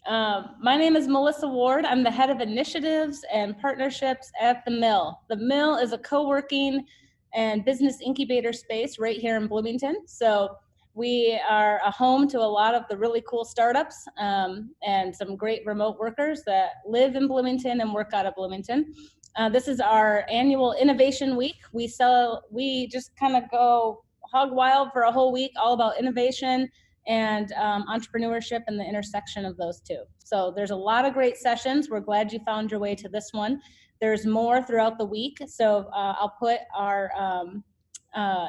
My name is Melissa Ward. I'm the head of initiatives and partnerships at The Mill. The Mill is a co-working and business incubator space right here in Bloomington. So we are a home to a lot of the really cool startups and some great remote workers that live in Bloomington and work out of Bloomington. This is our annual Innovation Week. We just kind of go hog wild for a whole week, all about innovation and entrepreneurship and the intersection of those two. So there's a lot of great sessions. We're glad you found your way to this one. There's more throughout the week. So I'll put our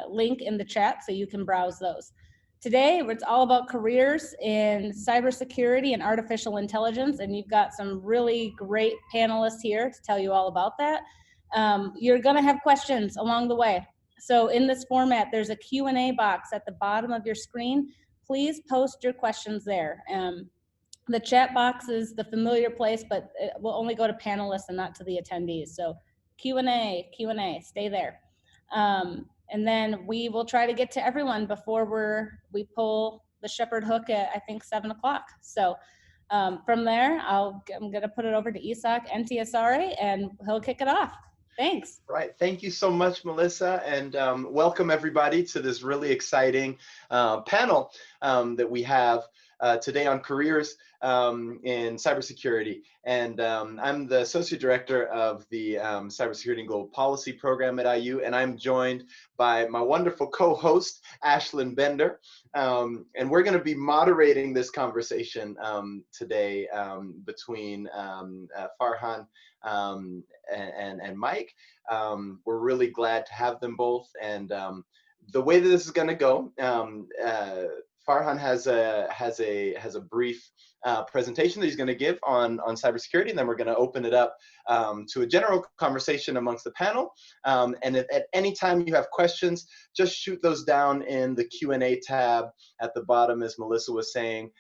link in the chat so you can browse those. Today, it's all about careers in cybersecurity and artificial intelligence, and you've got some really great panelists here to tell you all about that. You're gonna have questions along the way. So in this format, there's a Q&A box at the bottom of your screen. Please post your questions there. The chat box is the familiar place, but it will only go to panelists and not to the attendees. So Q&A, stay there. And then we will try to get to everyone before we pull the shepherd hook at, I think, 7 o'clock. So from there, I'm gonna put it over to Isak Nti Asare and he'll kick it off. Thanks. Right, thank you so much, Melissa, and welcome everybody to this really exciting panel that we have today on careers in cybersecurity. And I'm the Associate Director of the Cybersecurity and Global Policy Program at IU, and I'm joined by my wonderful co-host, Ashlynne Bender. And we're gonna be moderating this conversation today between Farhan and Mike. We're really glad to have them both. And the way that this is gonna go, Farhan has a brief presentation that he's going to give on cybersecurity, and then we're going to open it up to a general conversation amongst the panel. And at any time you have questions, just shoot those down in the Q&A tab at the bottom, as Melissa was saying,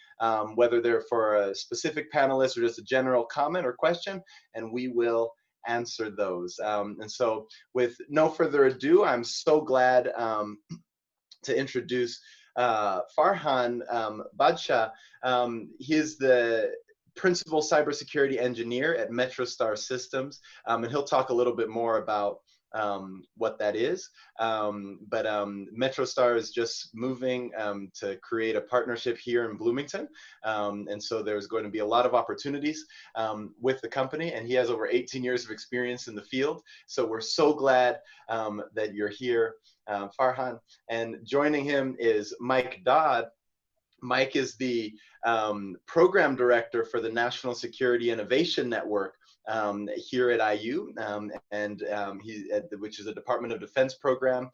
whether they're for a specific panelist or just a general comment or question, and we will answer those. And so with no further ado, I'm so glad to introduce Farhan Badshah. He is the Principal Cybersecurity Engineer at MetroStar Systems, and he'll talk a little bit more about what that is. But MetroStar is just moving to create a partnership here in Bloomington. And so there's going to be a lot of opportunities with the company, and he has over 18 years of experience in the field. So we're so glad that you're here, Farhan. And joining him is Mike Dodd. Mike is the program director for the National Security Innovation Network here at IU, which is a Department of Defense program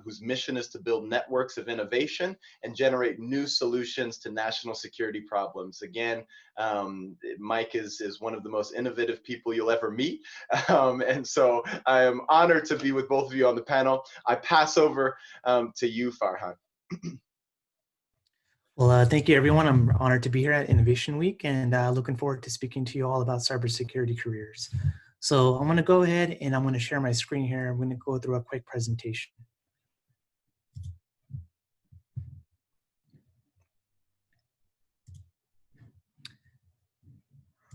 whose mission is to build networks of innovation and generate new solutions to national security problems. Again, Mike is one of the most innovative people you'll ever meet. And so I am honored to be with both of you on the panel. I pass over to you, Farhan. Well, thank you, everyone. I'm honored to be here at Innovation Week, and looking forward to speaking to you all about cybersecurity careers. So I'm going to go ahead and I'm going to share my screen here. I'm going to go through a quick presentation.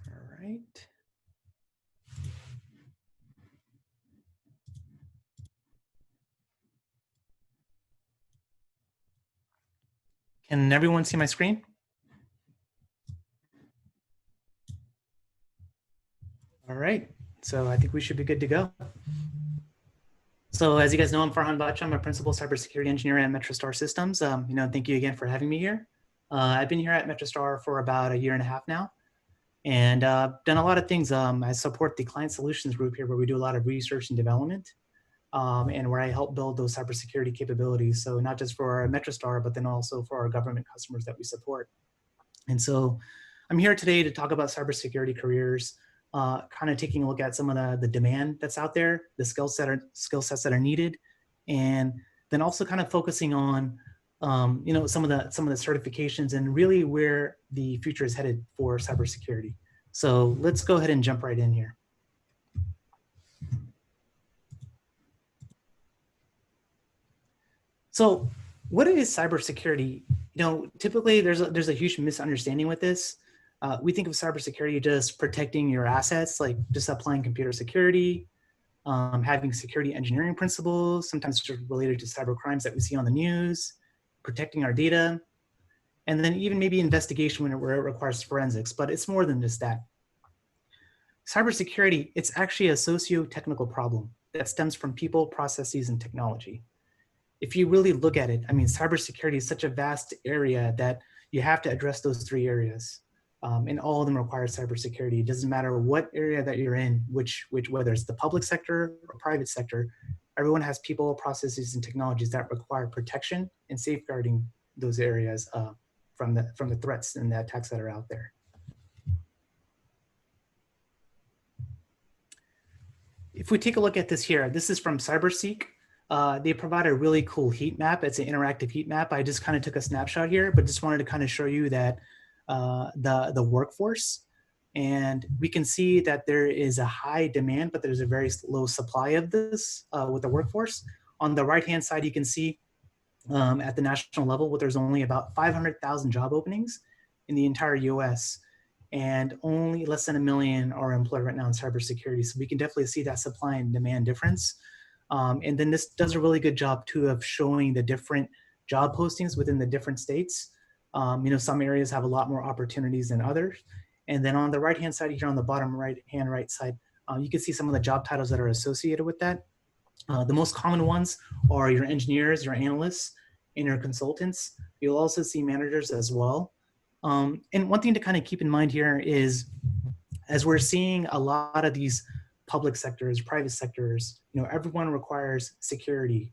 All right. Can everyone see my screen? All right, so I think we should be good to go. So as you guys know, I'm Farhan Badshah. I'm a Principal Cybersecurity Engineer at MetroStar Systems. Thank you again for having me here. I've been here at MetroStar for about 1.5 years now, and done a lot of things. I support the Client Solutions Group here, where we do a lot of research and development. And where I help build those cybersecurity capabilities. So not just for our MetroStar, but then also for our government customers that we support. And so I'm here today to talk about cybersecurity careers, kind of taking a look at some of the demand that's out there, the skill sets that are needed, and then also kind of focusing on some of the certifications and really where the future is headed for cybersecurity. So let's go ahead and jump right in here. So what is cybersecurity? Typically there's a huge misunderstanding with this. We think of cybersecurity just protecting your assets, like just applying computer security, having security engineering principles, sometimes just related to cyber crimes that we see on the news, protecting our data, and then even maybe investigation where it requires forensics, but it's more than just that. Cybersecurity, it's actually a socio-technical problem that stems from people, processes, and technology. If you really look at it, I mean, cybersecurity is such a vast area that you have to address those three areas. And all of them require cybersecurity. It doesn't matter what area that you're in, whether it's the public sector or private sector, everyone has people, processes, and technologies that require protection and safeguarding those areas from the threats and the attacks that are out there. If we take a look at this here, this is from CyberSeek. They provide a really cool heat map. It's an interactive heat map. I just kind of took a snapshot here, but just wanted to kind of show you that the workforce. And we can see that there is a high demand, but there's a very low supply of this with the workforce. On the right-hand side, you can see at the national level, there's only about 500,000 job openings in the entire US. And only less than 1 million are employed right now in cybersecurity. So we can definitely see that supply and demand difference. And then this does a really good job too of showing the different job postings within the different states. You know, some areas have a lot more opportunities than others. And then on the right-hand side here, on the bottom right side, you can see some of the job titles that are associated with that. The most common ones are your engineers, your analysts, and your consultants. You'll also see managers as well. And one thing to kind of keep in mind here is, as we're seeing a lot of these public sectors, private sectors, you know, everyone requires security.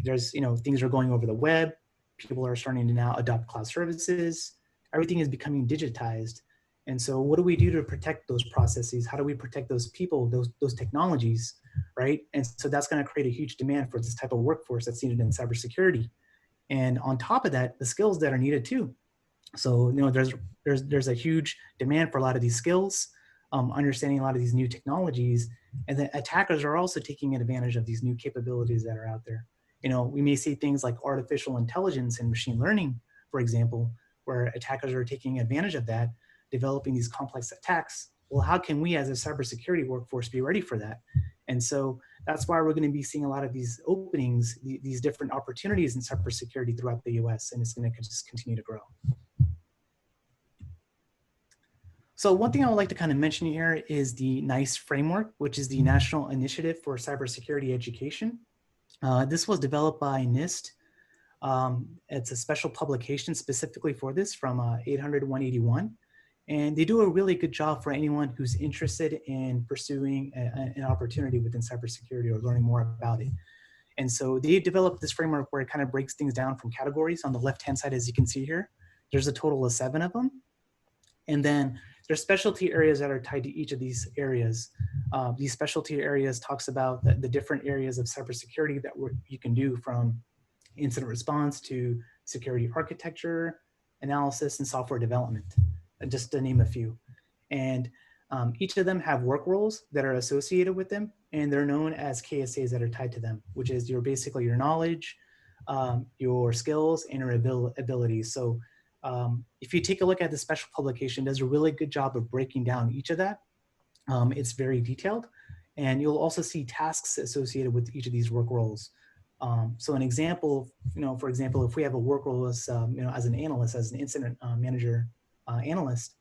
There's, you know, things are going over the web. People are starting to now adopt cloud services. Everything is becoming digitized. And so what do we do to protect those processes? How do we protect those people, those technologies, right? And so that's going to create a huge demand for this type of workforce that's needed in cybersecurity. And on top of that, the skills that are needed too. So, you know, there's a huge demand for a lot of these skills, understanding a lot of these new technologies, and then attackers are also taking advantage of these new capabilities that are out there. You know, we may see things like artificial intelligence and machine learning, for example, where attackers are taking advantage of that, developing these complex attacks. Well, how can we as a cybersecurity workforce be ready for that? And so that's why we're going to be seeing a lot of these openings, these different opportunities in cybersecurity throughout the US, and it's going to just continue to grow. So one thing I would like to kind of mention here is the NIST framework, which is the National Initiative for Cybersecurity Education. This was developed by NIST. It's a special publication specifically for this from 800-181. And they do a really good job for anyone who's interested in pursuing an opportunity within cybersecurity or learning more about it. And so they developed this framework where it kind of breaks things down from categories. On the left-hand side, as you can see here, there's a total of 7 of them. And then there's specialty areas that are tied to each of these areas. These specialty areas talks about the different areas of cybersecurity that you can do, from incident response to security architecture, analysis, and software development, just to name a few. And each of them have work roles that are associated with them, and they're known as KSAs that are tied to them, which is basically your knowledge, your skills, and your abilities. So if you take a look at the special publication, it does a really good job of breaking down each of that. It's very detailed, and you'll also see tasks associated with each of these work roles. So an example, for example, if we have a work role as, as an analyst, as an incident manager analyst,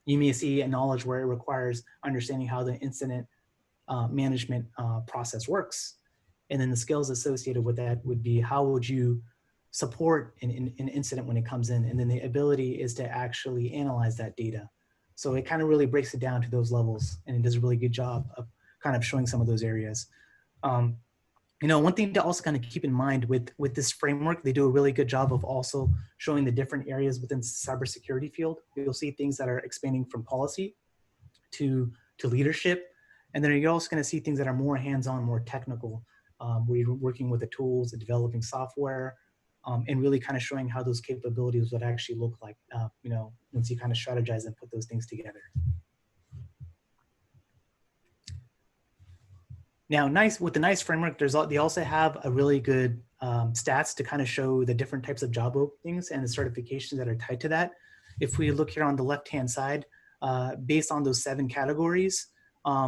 you may see a knowledge where it requires understanding how the incident management process works. And then the skills associated with that would be, how would you support an incident when it comes in? And then the ability is to actually analyze that data. So it kind of really breaks it down to those levels, and it does a really good job of kind of showing some of those areas. One thing to also kind of keep in mind with this framework, they do a really good job of also showing the different areas within the cybersecurity field. You'll see things that are expanding from policy to leadership. And then you're also going to see things that are more hands-on, more technical, where you're working with the tools and developing software, and really kind of showing how those capabilities would actually look like, once you kind of strategize and put those things together. Now, with the NIST framework, they also have a really good stats to kind of show the different types of job openings and the certifications that are tied to that. if we look here on the left-hand side, based on those 7 categories,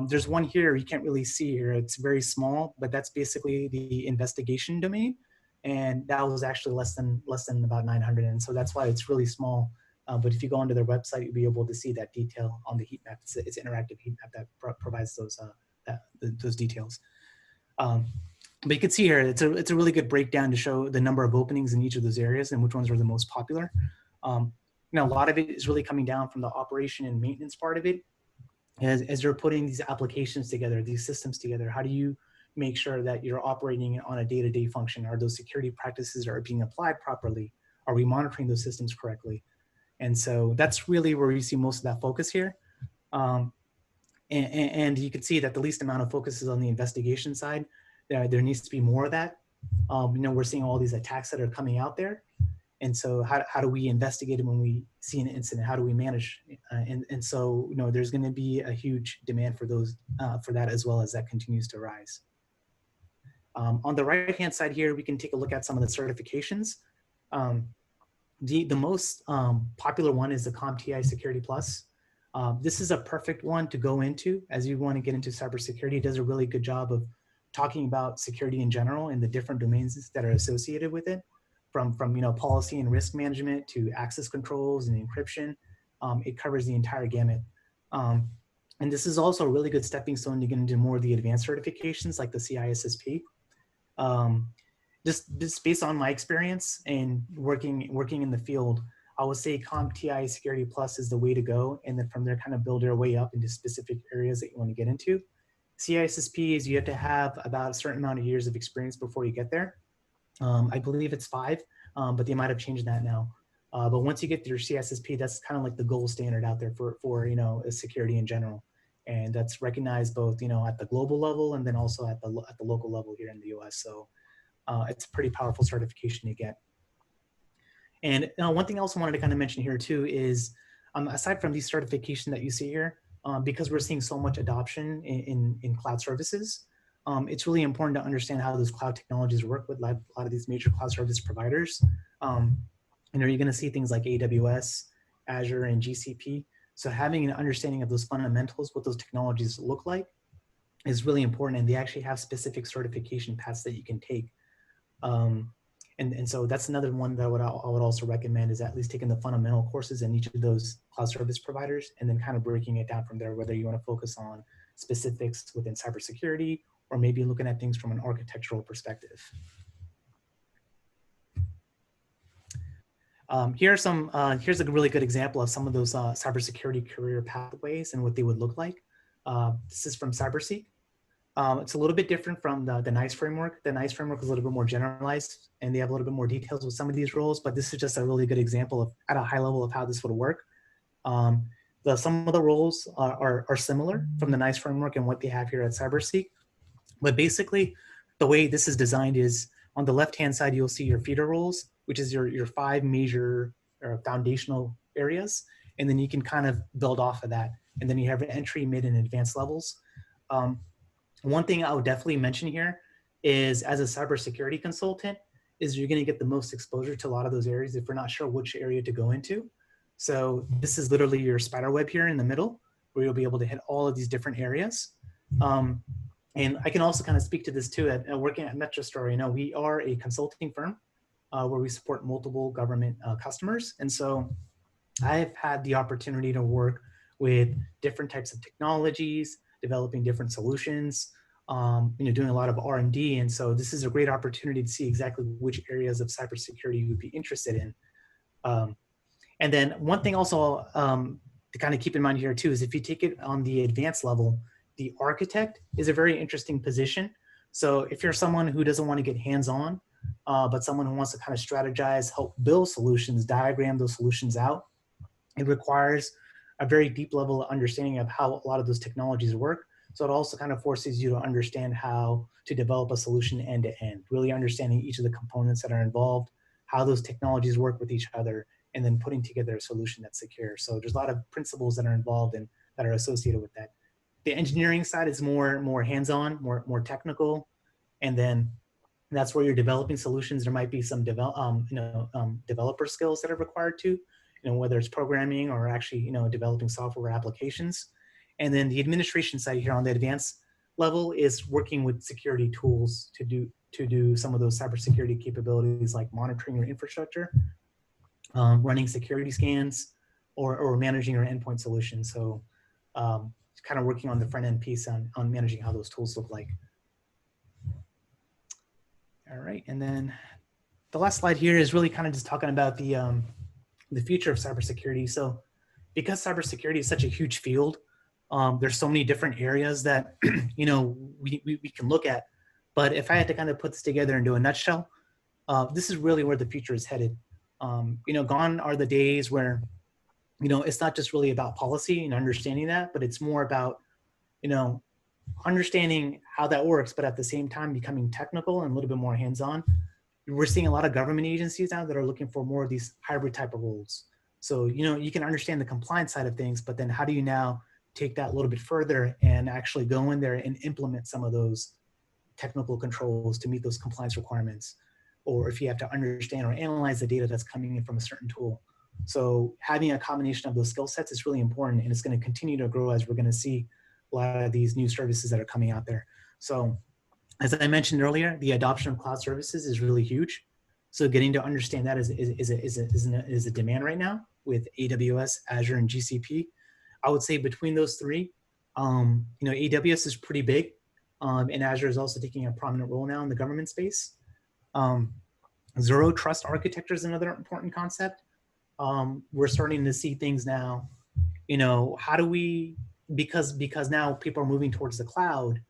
there's one here you can't really see here. It's very small, but that's basically the investigation domain. And that was actually less than about 900. And so that's why it's really small. But if you go onto their website, you'll be able to see that detail on the heat map. It's an interactive heat map that provides those details. But you can see here, it's a really good breakdown to show the number of openings in each of those areas and which ones are the most popular. A lot of it is really coming down from the operation and maintenance part of it. As you're putting these applications together, these systems together, how do you make sure that you're operating on a day-to-day function? Are those security practices are being applied properly? Are we monitoring those systems correctly? And so that's really where you see most of that focus here. And you can see that the least amount of focus is on the investigation side. There needs to be more of that. We're seeing all these attacks that are coming out there. And so how do we investigate it when we see an incident? How do we manage? And so, there's going to be a huge demand for those, for that as well as that continues to rise. On the right-hand side here, we can take a look at some of the certifications. The most popular one is the CompTIA Security Plus. This is a perfect one to go into as you want to get into cybersecurity. It does a really good job of talking about security in general and the different domains that are associated with it, from policy and risk management to access controls and encryption. It covers the entire gamut. And this is also a really good stepping stone to get into more of the advanced certifications like the CISSP. Just based on my experience and working in the field, I would say CompTIA Security Plus is the way to go. And then from there, kind of build your way up into specific areas that you want to get into. CISSP is you have to have about a certain amount of years of experience before you get there. I believe it's 5, but they might have changed that now. But once you get your CISSP, that's kind of like the gold standard out there for security in general. And that's recognized both, at the global level and then also at the local level here in the US. So it's a pretty powerful certification to get. And one thing I also wanted to kind of mention here too is, aside from these certifications that you see here, because we're seeing so much adoption in cloud services, it's really important to understand how those cloud technologies work with a lot of these major cloud service providers. You're going to see things like AWS, Azure, and GCP. So having an understanding of those fundamentals, what those technologies look like, is really important. And they actually have specific certification paths that you can take. And so that's another one that I would also recommend, is at least taking the fundamental courses in each of those cloud service providers and then kind of breaking it down from there, whether you want to focus on specifics within cybersecurity or maybe looking at things from an architectural perspective. Here's a really good example of some of those cybersecurity career pathways and what they would look like. This is from CyberSeek. It's a little bit different from the NIST framework. The NIST framework is a little bit more generalized and they have a little bit more details with some of these roles, but this is just a really good example of, at a high level, of how this would work. Some of the roles are similar from the NIST framework and what they have here at CyberSeek. But basically, the way this is designed is, on the left-hand side, you'll see your feeder roles, which is your 5 major foundational areas. And then you can kind of build off of that. And then you have entry, mid, and advanced levels. One thing I would definitely mention here is, as a cybersecurity consultant, is you're going to get the most exposure to a lot of those areas if you're not sure which area to go into. So this is literally your spider web here in the middle, where you'll be able to hit all of these different areas. And I can also kind of speak to this too. At working at MetroStar, we are a consulting firm where we support multiple government customers. And so I've had the opportunity to work with different types of technologies, developing different solutions, doing a lot of R&D. And so this is a great opportunity to see exactly which areas of cybersecurity you would be interested in. And then one thing also to kind of keep in mind here too, is if you take it on the advanced level, the architect is a very interesting position. So if you're someone who doesn't want to get hands-on, but someone who wants to kind of strategize, help build solutions, diagram those solutions out, it requires a very deep level of understanding of how a lot of those technologies work. So it also kind of forces you to understand how to develop a solution end to end, really understanding each of the components that are involved, how those technologies work with each other, and then putting together a solution that's secure. So there's a lot of principles that are involved and that are associated with that. The engineering side is more hands-on, more technical, and then that's where you're developing solutions. There might be some developer skills that are required too, whether it's programming or actually, developing software applications. And then the administration side here on the advanced level is working with security tools to do some of those cybersecurity capabilities, like monitoring your infrastructure, running security scans, or managing your endpoint solutions. So kind of working on the front end piece on managing how those tools look like. All right, and then the last slide here is really kind of just talking about the future of cybersecurity. So because cybersecurity is such a huge field, there's so many different areas that we can look at. But if I had to kind of put this together into a nutshell, this is really where the future is headed. Gone are the days where it's not just really about policy and understanding that, but it's more about understanding how that works, but at the same time becoming technical and a little bit more hands-on. We're seeing a lot of government agencies now that are looking for more of these hybrid type of roles. So, you can understand the compliance side of things, but then how do you now take that a little bit further and actually go in there and implement some of those technical controls to meet those compliance requirements? Or if you have to understand or analyze the data that's coming in from a certain tool. So having a combination of those skill sets is really important, and it's going to continue to grow as we're going to see a lot of these new services that are coming out there. So as I mentioned earlier, the adoption of cloud services is really huge. So getting to understand that is a demand right now with AWS, Azure, and GCP. I would say between those three, AWS is pretty big, and Azure is also taking a prominent role now in the government space. Zero trust architecture is another important concept. We're starting to see things now, how do we, because now people are moving towards the cloud,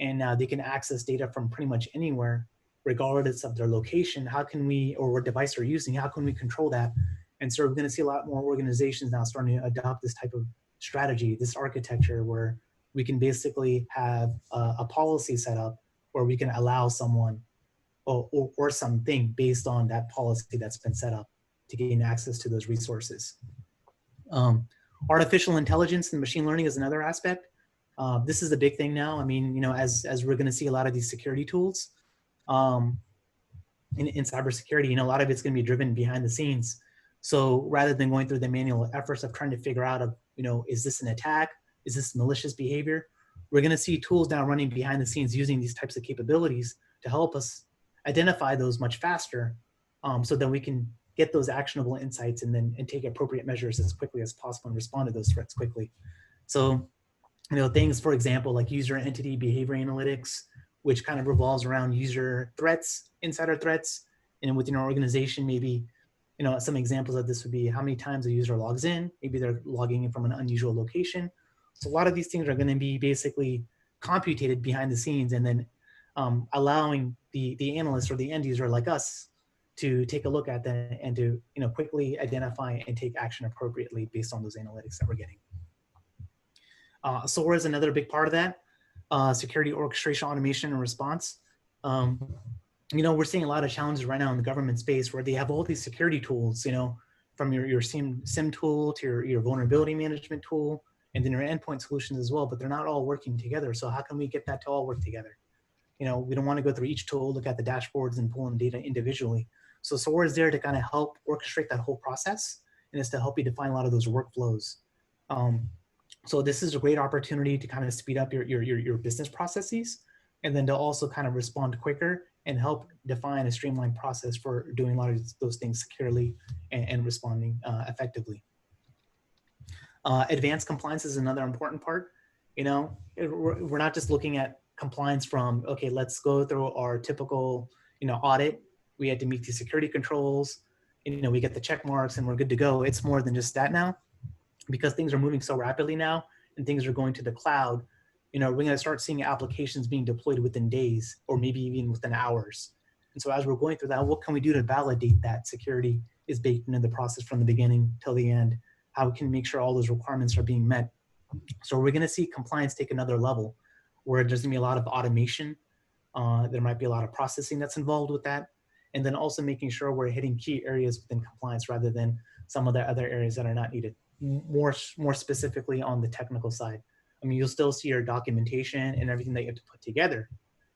and now they can access data from pretty much anywhere, regardless of their location. How can we, or what device they're using, how can we control that? And so we're going to see a lot more organizations now starting to adopt this type of strategy, this architecture, where we can basically have a policy set up where we can allow someone or something based on that policy that's been set up to gain access to those resources. Artificial intelligence and machine learning is another aspect. This is a big thing now. I mean, as we're going to see a lot of these security tools in cybersecurity, a lot of it's going to be driven behind the scenes. So rather than going through the manual efforts of trying to figure out, is this an attack? Is this malicious behavior? We're going to see tools now running behind the scenes using these types of capabilities to help us identify those much faster, so that we can get those actionable insights and take appropriate measures as quickly as possible and respond to those threats quickly. So, things, for example, like user entity behavior analytics, which kind of revolves around user threats, insider threats, and within our organization, maybe, some examples of this would be how many times a user logs in, maybe they're logging in from an unusual location. So a lot of these things are going to be basically computated behind the scenes, and then allowing the analyst or the end user like us to take a look at that and to quickly identify and take action appropriately based on those analytics that we're getting. SOAR is another big part of that. Security orchestration, automation, and response. We're seeing a lot of challenges right now in the government space where they have all these security tools, from your SIM tool to your vulnerability management tool, and then your endpoint solutions as well, but they're not all working together. So how can we get that to all work together? We don't want to go through each tool, look at the dashboards and pull in data individually. So SOAR is there to kind of help orchestrate that whole process, and it's to help you define a lot of those workflows. So this is a great opportunity to kind of speed up your business processes, and then to also kind of respond quicker and help define a streamlined process for doing a lot of those things securely and responding effectively. Advanced compliance is another important part. We're not just looking at compliance from, okay, let's go through our typical, audit. We had to meet the security controls, we get the check marks and we're good to go. It's more than just that now, because things are moving so rapidly now and things are going to the cloud. We're going to start seeing applications being deployed within days or maybe even within hours. And so as we're going through that, what can we do to validate that security is baked into the process from the beginning till the end? How we can make sure all those requirements are being met. So we're going to see compliance take another level where there's going to be a lot of automation. There might be a lot of processing that's involved with that. And then also making sure we're hitting key areas within compliance rather than some of the other areas that are not needed. More specifically on the technical side. I mean, you'll still see your documentation and everything that you have to put together,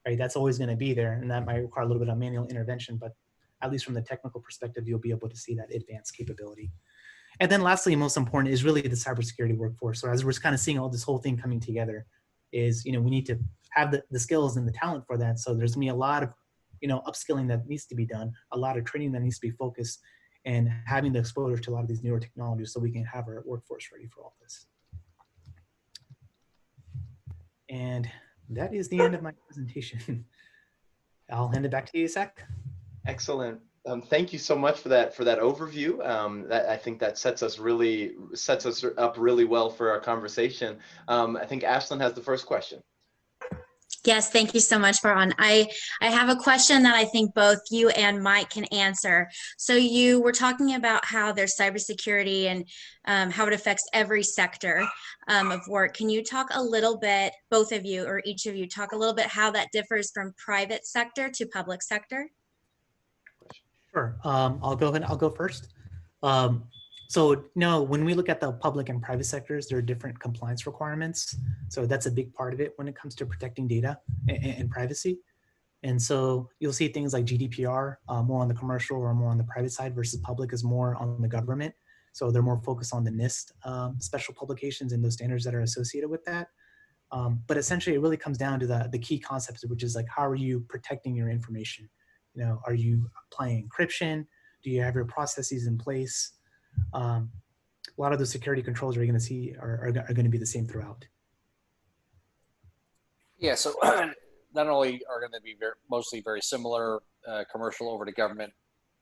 right? That's always going to be there, and that might require a little bit of manual intervention, but at least from the technical perspective, you'll be able to see that advanced capability. And then lastly, most important is really the cybersecurity workforce. So as we're kind of seeing all this whole thing coming together is, we need to have the skills and the talent for that. So there's gonna be a lot of, upskilling that needs to be done, a lot of training that needs to be focused, and having the exposure to a lot of these newer technologies so we can have our workforce ready for all this. And that is the end of my presentation. I'll hand it back to you, Isak. Excellent. Thank you so much for that overview. I think that sets us up really well for our conversation. I think Ashlynne has the first question. Yes, thank you so much, Farhan. I have a question that I think both you and Mike can answer. So you were talking about how there's cybersecurity and how it affects every sector of work. Can you talk a little bit, both of you or each of you, talk a little bit how that differs from private sector to public sector? Sure. I'll go ahead. I'll go first. So when we look at the public and private sectors, there are different compliance requirements. So that's a big part of it when it comes to protecting data and privacy. And so you'll see things like GDPR more on the commercial or more on the private side versus public is more on the government. So they're more focused on the NIST special publications and those standards that are associated with that. But essentially it really comes down to the key concepts, which is like, how are you protecting your information? Are you applying encryption? Do you have your processes in place? A lot of the security controls you're going to see are going to be the same throughout. Yeah, so not only are going to be mostly very similar, commercial over to government,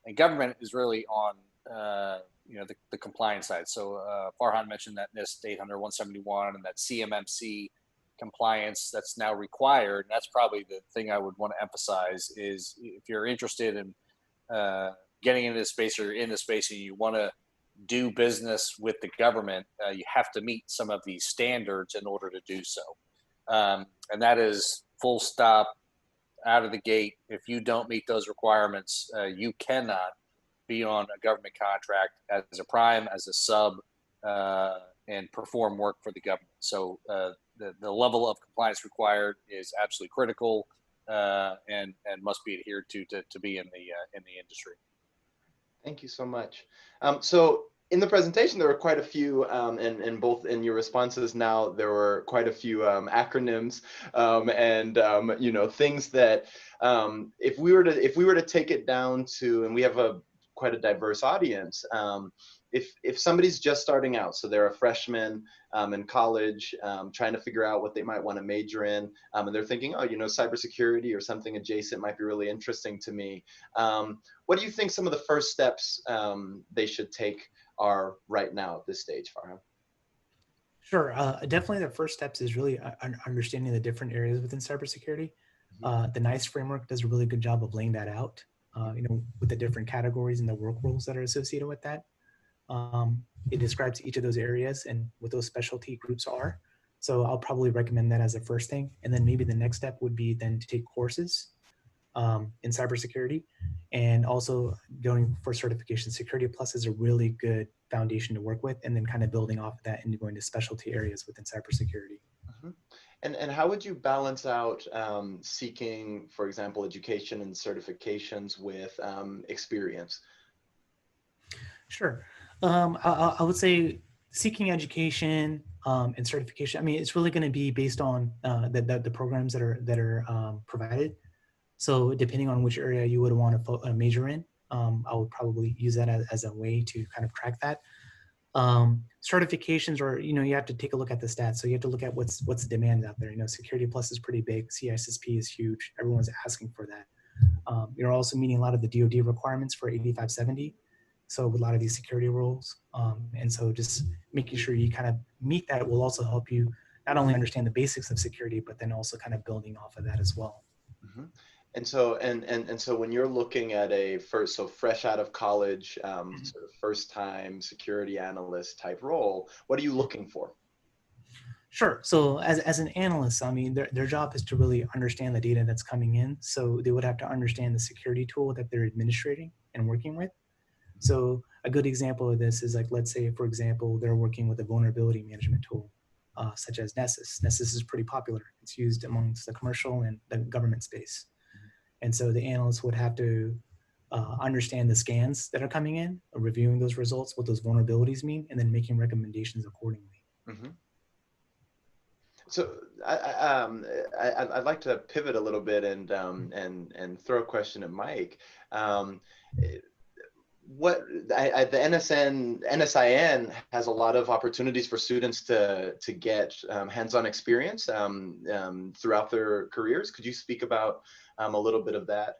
and government is really on the compliance side. So Farhan mentioned that NIST 800-171 and that CMMC compliance that's now required. And that's probably the thing I would want to emphasize is if you're interested in getting into this space or in this space and you want to do business with the government, you have to meet some of these standards in order to do so. And that is full stop, out of the gate. If you don't meet those requirements, you cannot be on a government contract as a prime, as a sub, and perform work for the government. So the level of compliance required is absolutely critical and must be adhered to be in the industry. Thank you so much. So in the presentation, there were quite a few, and both in your responses now, there were quite a few acronyms and things that if we were to take it down to, and we have quite a diverse audience. If somebody's just starting out, so they're a freshman in college, trying to figure out what they might want to major in, and they're thinking, cybersecurity or something adjacent might be really interesting to me. What do you think some of the first steps they should take are right now at this stage, Farhan? Sure. Definitely the first steps is really understanding the different areas within cybersecurity. The NIST framework does a really good job of laying that out, with the different categories and the work rules that are associated with that. It describes each of those areas and what those specialty groups are. So I'll probably recommend that as a first thing. And then maybe the next step would be then to take courses in cybersecurity and also going for certification. Security Plus is a really good foundation to work with, and then kind of building off of that and going to specialty areas within cybersecurity. And how would you balance out seeking, for example, education and certifications with experience? Sure. I would say seeking education and certification. I mean, it's really going to be based on the programs that are provided. So depending on which area you would want to major in, I would probably use that as a way to kind of track that. Certifications, or you have to take a look at the stats. So you have to look at what's the demand out there. Security Plus is pretty big. CISSP is huge. Everyone's asking for that. You're also meeting a lot of the DoD requirements for 8570. So with a lot of these security roles, and so just making sure you kind of meet that will also help you not only understand the basics of security, but then also kind of building off of that as well. And so when you're looking at fresh out of college, sort of first time security analyst type role, what are you looking for? Sure. So as an analyst, I mean, their job is to really understand the data that's coming in. So they would have to understand the security tool that they're administrating and working with. So a good example of this is like, let's say, for example, they're working with a vulnerability management tool, such as Nessus. Nessus is pretty popular. It's used amongst the commercial and the government space. And so the analyst would have to understand the scans that are coming in, reviewing those results, what those vulnerabilities mean, and then making recommendations accordingly. Mm-hmm. So I'd like to pivot a little bit and throw a question at Mike. The NSIN has a lot of opportunities for students to get hands-on experience throughout their careers. Could you speak about a little bit of that?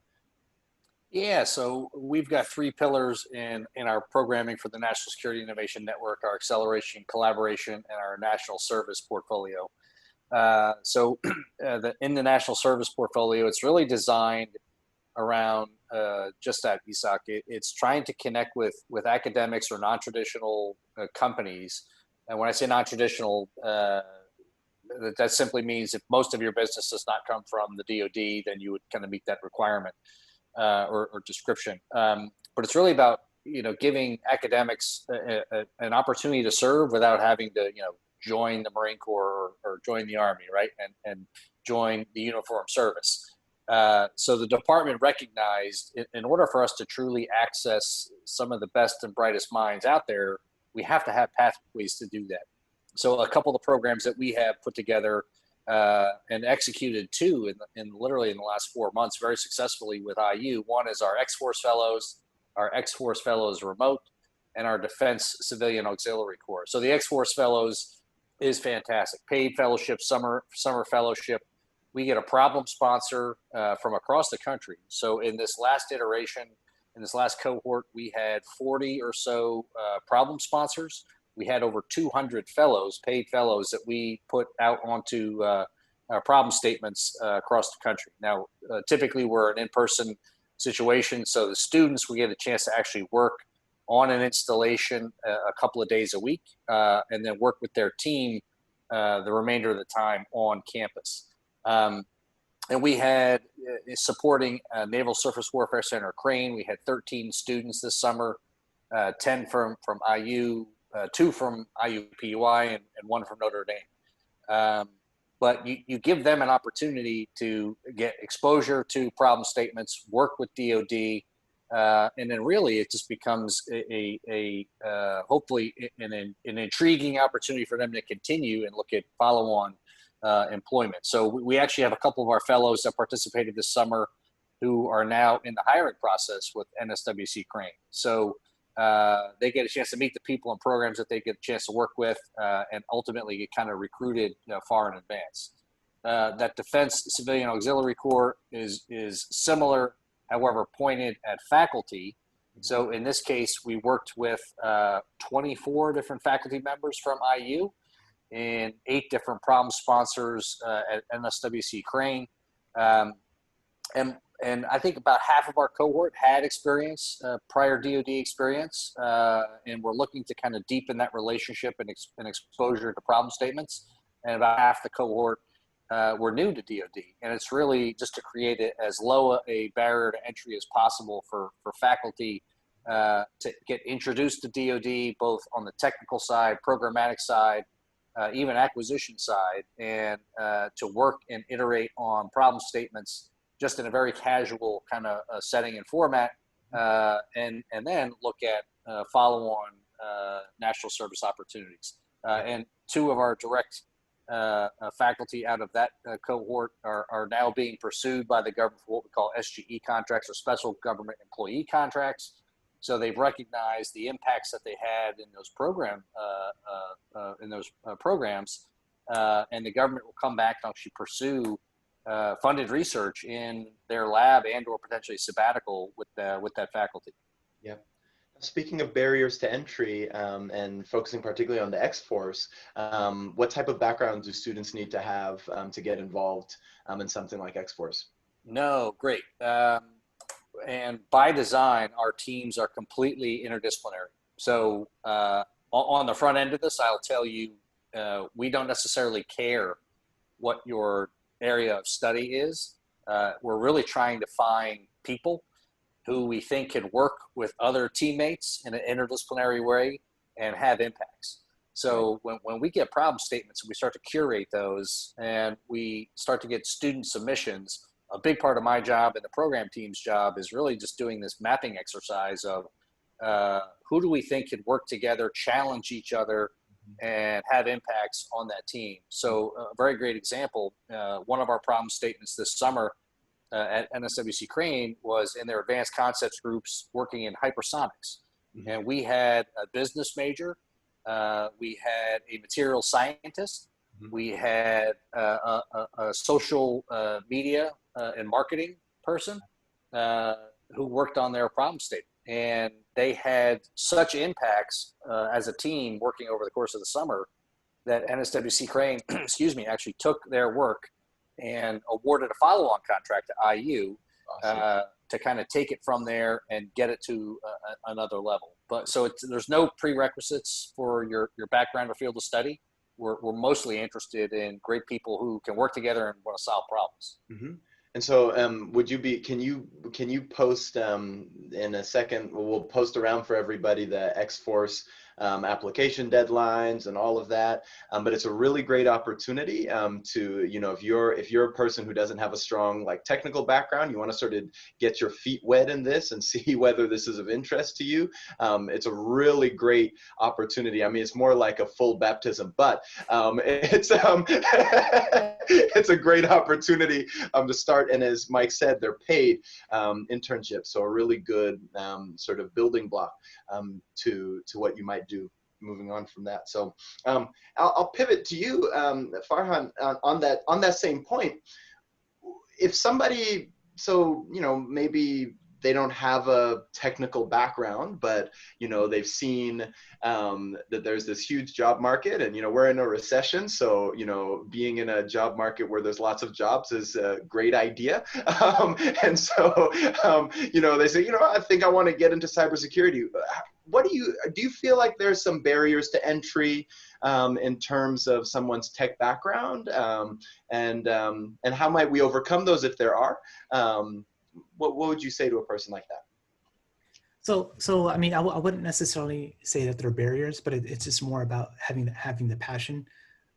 Yeah, so we've got 3 pillars in our programming for the National Security Innovation Network: our acceleration, collaboration, and our national service portfolio. In the national service portfolio, it's really designed around just that, Isak. It's trying to connect with academics or non-traditional companies. And when I say non-traditional, that simply means if most of your business does not come from the DoD, then you would kind of meet that requirement or description. But it's really about giving academics an opportunity to serve without having to join the Marine Corps or join the Army, right? And join the uniform service. So the department recognized in order for us to truly access some of the best and brightest minds out there, we have to have pathways to do that. So a couple of the programs that we have put together and executed 2 literally in the last 4 months very successfully with IU. One is our X-Force Fellows, Remote, and our Defense Civilian Auxiliary Corps. So the X-Force Fellows is fantastic. Paid fellowship, summer fellowship. We get a problem sponsor from across the country. So in this last iteration, in this last cohort, we had 40 or so problem sponsors. We had over 200 fellows, paid fellows, that we put out onto our problem statements across the country. Now, typically we're an in-person situation, so the students, we get a chance to actually work on an installation a couple of days a week, and then work with their team the remainder of the time on campus. And we had supporting Naval Surface Warfare Center Crane. We had 13 students this summer, 10 from IU, 2 from IUPUI, and 1 from Notre Dame. But you give them an opportunity to get exposure to problem statements, work with DoD, and then really it just becomes a hopefully an intriguing opportunity for them to continue and look at follow-on employment. So we actually have a couple of our fellows that participated this summer who are now in the hiring process with NSWC Crane. So they get a chance to meet the people and programs that they get a chance to work with, and ultimately get kind of recruited far in advance. That Defense Civilian Auxiliary Corps is similar, however, pointed at faculty. So in this case, we worked with 24 different faculty members from IU and 8 different problem sponsors at NSWC Crane. And I think about half of our cohort had experience, prior DoD experience, and we're looking to kind of deepen that relationship and exposure to problem statements. And about half the cohort were new to DoD. And it's really just to create as low a barrier to entry as possible for faculty to get introduced to DoD, both on the technical side, programmatic side, even acquisition side, and to work and iterate on problem statements just in a very casual kind of setting and format, and then look at follow-on national service opportunities. And 2 of our direct faculty out of that cohort are now being pursued by the government for what we call SGE contracts, or special government employee contracts. So they've recognized the impacts that they had in those programs, and the government will come back and actually pursue funded research in their lab and/or potentially sabbatical with that faculty. Yeah. Speaking of barriers to entry, and focusing particularly on the X-Force, what type of background do students need to have to get involved in something like X-Force? No, great. And by design, our teams are completely interdisciplinary. So on the front end of this, I'll tell you, we don't necessarily care what your area of study is. We're really trying to find people who we think can work with other teammates in an interdisciplinary way and have impacts. So when we get problem statements and we start to curate those and we start to get student submissions, a big part of my job and the program team's job is really just doing this mapping exercise of who do we think could work together, challenge each other, and have impacts on that team. So a very great example, one of our problem statements this summer at NSWC Crane was in their advanced concepts groups working in hypersonics. And we had a business major, we had a material scientist, we had a social media and marketing person who worked on their problem statement. And they had such impacts as a team working over the course of the summer that NSWC Crane, excuse me, actually took their work and awarded a follow-on contract to IU to kind of take it from there and get it to another level. But so there's no prerequisites for your background or field of study. We're mostly interested in great people who can work together and want to solve problems. And so can you post in a second, we'll post around for everybody the X-Force application deadlines and all of that, but it's a really great opportunity to, you know, if you're a person who doesn't have a strong like technical background, you want to sort of get your feet wet in this and see whether this is of interest to you. It's a really great opportunity. I mean, it's more like a full baptism, but it's a great opportunity to start. And as Mike said, they're paid internships, so a really good sort of building block to what you might do moving on from that. So I'll pivot to you, Farhan, on that same point. If somebody, so, you know, maybe they don't have a technical background, but, you know, they've seen that there's this huge job market, and, you know, we're in a recession. So, you know, being in a job market where there's lots of jobs is a great idea. And so, you know, they say, you know, I think I want to get into cybersecurity. What do you feel like there's some barriers to entry in terms of someone's tech background, and how might we overcome those if there are? What would you say to a person like that? So I mean, I wouldn't necessarily say that there are barriers, but it's just more about having the passion.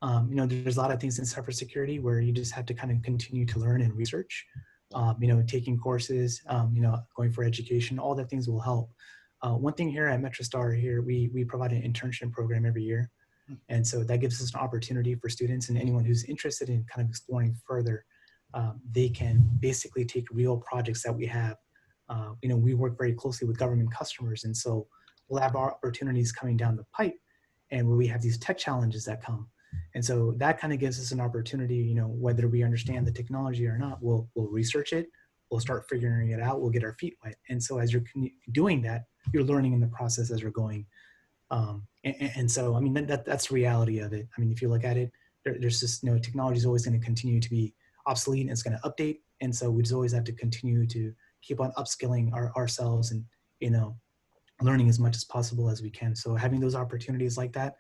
You know, there's a lot of things in cybersecurity where you just have to kind of continue to learn and research. You know, taking courses, you know, going for education, all the things will help. One thing here at MetroStar here, we provide an internship program every year. And so that gives us an opportunity for students and anyone who's interested in kind of exploring further. They can basically take real projects that we have. You know, we work very closely with government customers, and so we'll have our opportunities coming down the pipe, and where we have these tech challenges that come. And so that kind of gives us an opportunity, you know, whether we understand the technology or not, we'll research it, we'll start figuring it out, we'll get our feet wet. And so as you're doing that, you're learning in the process as you're going. And so, I mean, that's the reality of it. I mean, if you look at it, there's just, you know, technology is always going to continue to be obsolete, and it's going to update. And so we just always have to continue to keep on upskilling ourselves and, you know, learning as much as possible as we can. So having those opportunities like that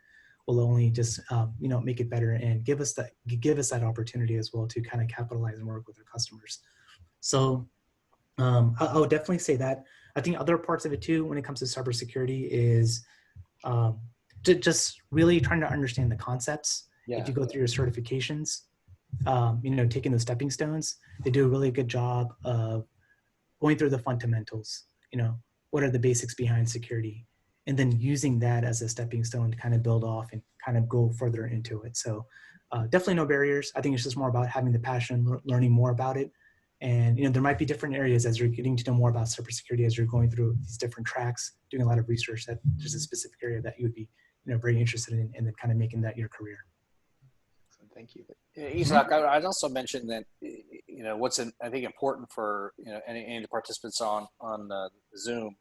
will only just, you know, make it better and give us that opportunity as well to kind of capitalize and work with our customers. So I would definitely say that. I think other parts of it too, when it comes to cybersecurity, is just really trying to understand the concepts. Yeah. If you go through your certifications, you know, taking those stepping stones, they do a really good job of going through the fundamentals. You know, what are the basics behind security, and then using that as a stepping stone to kind of build off and kind of go further into it. So definitely no barriers. I think it's just more about having the passion, learning more about it. And, you know, there might be different areas as you're getting to know more about cybersecurity, as you're going through these different tracks, doing a lot of research, that there's a specific area that you would be, you know, very interested in, and then kind of making that your career. Thank you. Isak, I'd also mention that, you know, what's I think important for, you know, any of the participants on Zoom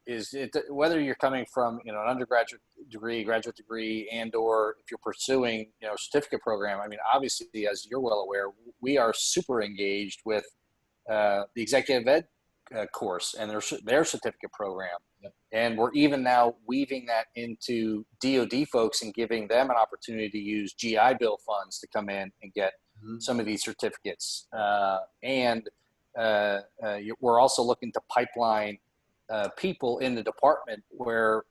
is whether you're coming from, you know, an undergraduate degree, graduate degree, and or if you're pursuing, you know, a certificate program. I mean, obviously, as you're well aware, we are super engaged with the executive ed course and their certificate program. Yep. And we're even now weaving that into DoD folks and giving them an opportunity to use GI Bill funds to come in and get some of these certificates. And we're also looking to pipeline people in the department where,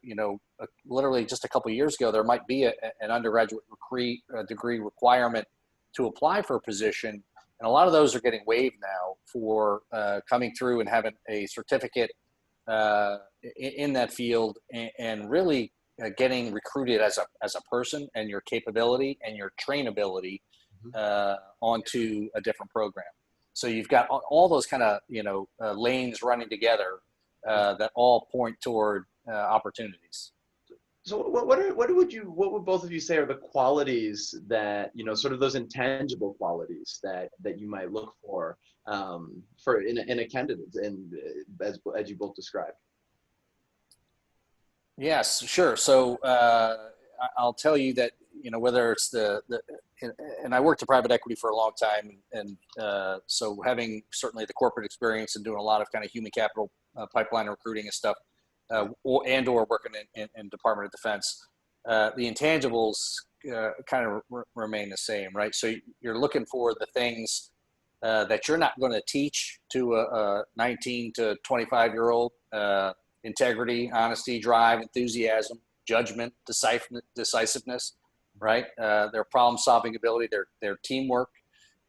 you know, literally just a couple of years ago, there might be an undergraduate degree requirement to apply for a position. And a lot of those are getting waived now for coming through and having a certificate in that field, and really getting recruited as a person, and your capability and your trainability onto a different program. So you've got all those kind of lanes running together that all point toward opportunities. So what would both of you say are the qualities that, sort of those intangible qualities that you might look for in a candidate, and as you both described? Yes, sure. So I'll tell you that, whether it's and I worked in private equity for a long time, and so having certainly the corporate experience and doing a lot of kind of human capital pipeline recruiting and stuff, or working in Department of Defense, the intangibles kind of remain the same, right? So you're looking for the things that you're not going to teach to a 19 to 25-year-old. Integrity, honesty, drive, enthusiasm, judgment, decisiveness, right? Their problem-solving ability, their teamwork.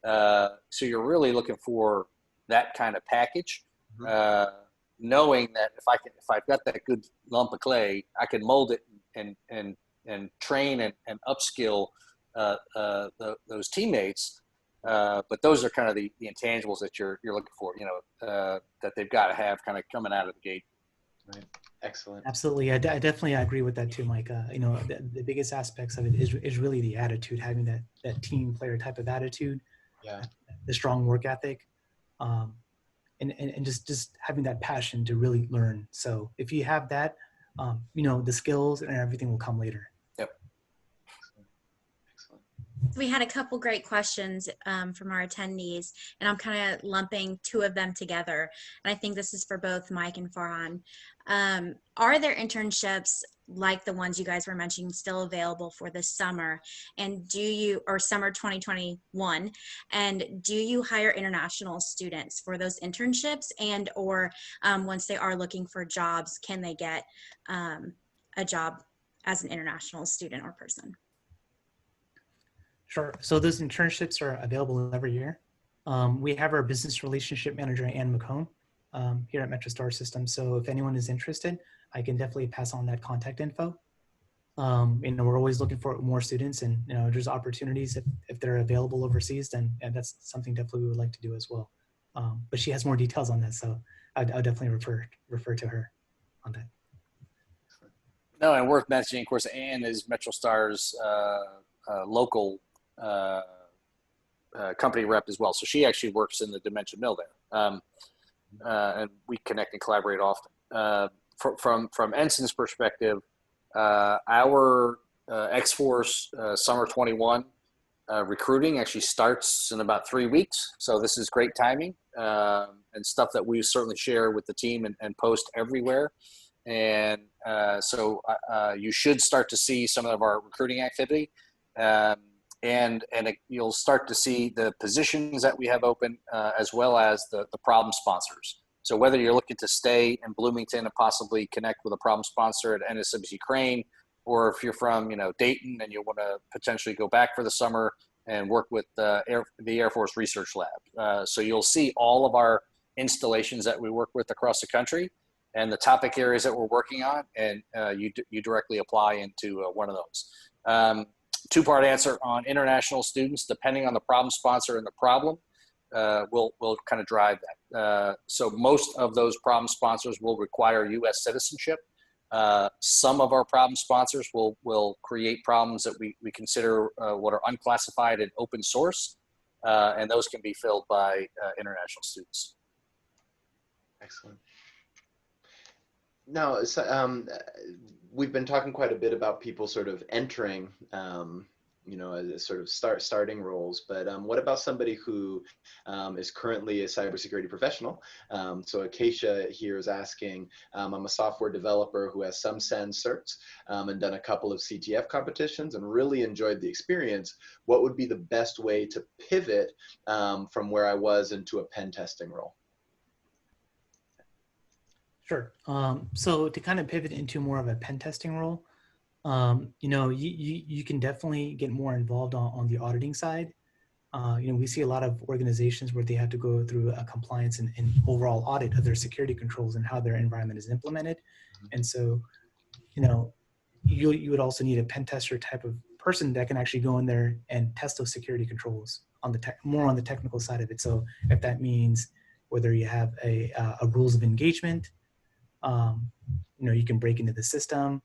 So you're really looking for that kind of package, knowing that if I've got that good lump of clay, I can mold it and train and upskill those teammates. But those are kind of the intangibles that you're looking for, that they've got to have kind of coming out of the gate. Right. Excellent. Absolutely. I definitely agree with that too, Mike. The biggest aspects of it is really the attitude, having that team player type of attitude, the strong work ethic, and just having that passion to really learn. So if you have that, the skills and everything will come later. Yep. Excellent. We had a couple great questions from our attendees, and I'm kind of lumping two of them together. And I think this is for both Mike and Farhan. Are there internships like the ones you guys were mentioning still available for this summer? And or summer 2021, and do you hire international students for those internships? And or once they are looking for jobs, can they get a job as an international student or person? Sure. So those internships are available every year. We have our business relationship manager, Ann McComb, here at MetroStar Systems. So if anyone is interested, I can definitely pass on that contact info. We're always looking for more students, and there's opportunities if they're available overseas, then that's something definitely we would like to do as well. But she has more details on that, so I'll definitely refer to her on that. No, and worth mentioning, of course, Ann is MetroStar's local company rep as well. So she actually works in the Dimension Mill there. And we connect and collaborate often. From NSIN's perspective, our X-Force Summer 21 recruiting actually starts in about 3 weeks. So this is great timing, and stuff that we certainly share with the team and post everywhere. And so you should start to see some of our recruiting activity. And you'll start to see the positions that we have open, as well as the problem sponsors. So whether you're looking to stay in Bloomington and possibly connect with a problem sponsor at NSIN Crane, or if you're from Dayton and you want to potentially go back for the summer and work with the Air Force Research Lab. So you'll see all of our installations that we work with across the country and the topic areas that we're working on, and you directly apply into one of those. Two-part answer on international students, depending on the problem sponsor and the problem, will kind of drive that. So most of those problem sponsors will require U.S. citizenship. Some of our problem sponsors will create problems that we consider what are unclassified and open source, and those can be filled by international students. Excellent. Now, we've been talking quite a bit about people sort of entering, as sort of starting roles, but what about somebody who is currently a cybersecurity professional? So Acacia here is asking, I'm a software developer who has some SAN certs and done a couple of CTF competitions and really enjoyed the experience. What would be the best way to pivot from where I was into a pen testing role? Sure. So to kind of pivot into more of a pen testing role, you can definitely get more involved on the auditing side. We see a lot of organizations where they have to go through a compliance and overall audit of their security controls and how their environment is implemented. And so, you would also need a pen tester type of person that can actually go in there and test those security controls on the more on the technical side of it. So if that means whether you have a rules of engagement, you can break into the system,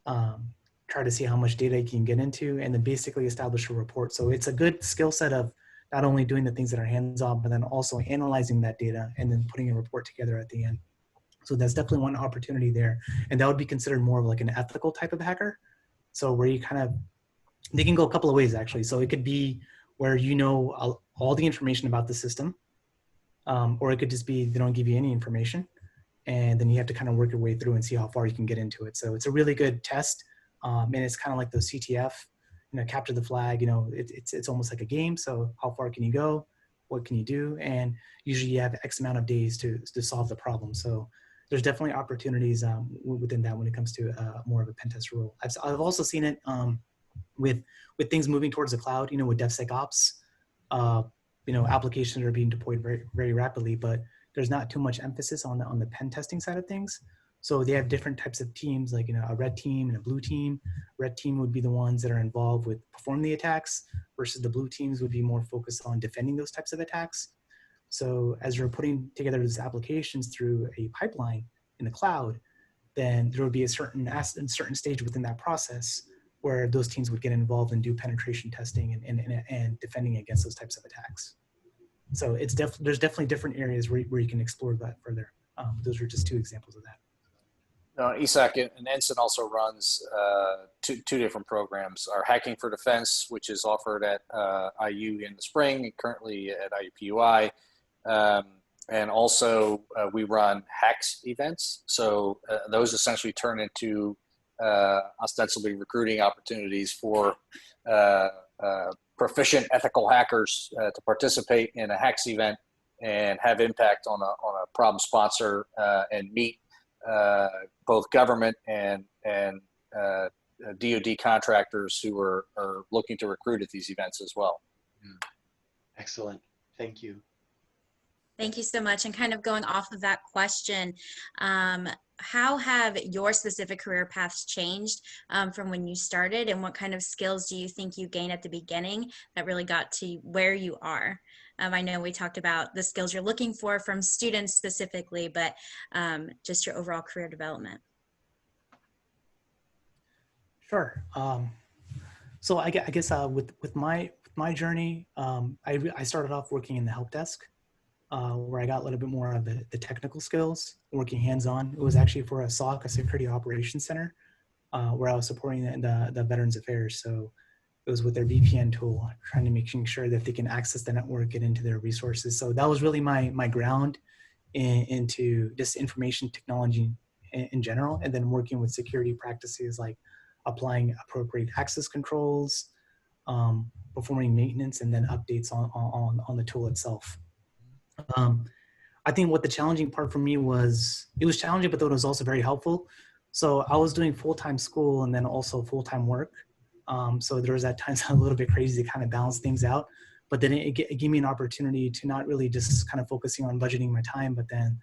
try to see how much data you can get into, and then basically establish a report. So it's a good skill set of not only doing the things that are hands-on, but then also analyzing that data and then putting a report together at the end. So that's definitely one opportunity there. And that would be considered more of like an ethical type of hacker. So where you they can go a couple of ways actually. So it could be where all the information about the system, or it could just be they don't give you any information. And then you have to kind of work your way through and see how far you can get into it. So it's a really good test. And it's kind of like the CTF, capture the flag, it's almost like a game. So how far can you go? What can you do? And usually you have X amount of days to solve the problem. So there's definitely opportunities within that when it comes to more of a pen test role. I've also seen it with things moving towards the cloud, with DevSecOps, applications are being deployed very, very rapidly, but there's not too much emphasis on the pen testing side of things. So they have different types of teams, like a red team and a blue team. Red team would be the ones that are involved with performing the attacks, versus the blue teams would be more focused on defending those types of attacks. So as you're putting together these applications through a pipeline in the cloud, then there would be a certain stage within that process where those teams would get involved and do penetration testing and defending against those types of attacks. So there's definitely different areas where you can explore that further. Those are just two examples of that. Isak and NSIN also runs two different programs. Our Hacking for Defense, which is offered at IU in the spring, and currently at IUPUI. And also we run hacks events. So those essentially turn into ostensibly recruiting opportunities for proficient ethical hackers to participate in a hacks event and have impact on a problem sponsor and meet both government and DoD contractors who are looking to recruit at these events as well. Excellent. Thank you. Thank you so much. And kind of going off of that question, how have your specific career paths changed from when you started, and what kind of skills do you think you gained at the beginning that really got to where you are? I know we talked about the skills you're looking for from students specifically, but just your overall career development. Sure. So I guess with my journey, I started off working in the help desk, where I got a little bit more of the technical skills, working hands-on. It was actually for a SOC, a Security Operations Center, where I was supporting the Veterans Affairs. So it was with their VPN tool, trying to making sure that they can access the network, get into their resources. So that was really my ground into just information technology in general, and then working with security practices like applying appropriate access controls, performing maintenance, and then updates on the tool itself. I think what the challenging part for me was, it was challenging, but though it was also very helpful. So I was doing full-time school and then also full-time work. So there was at times a little bit crazy to kind of balance things out, but then it gave me an opportunity to not really just kind of focusing on budgeting my time, but then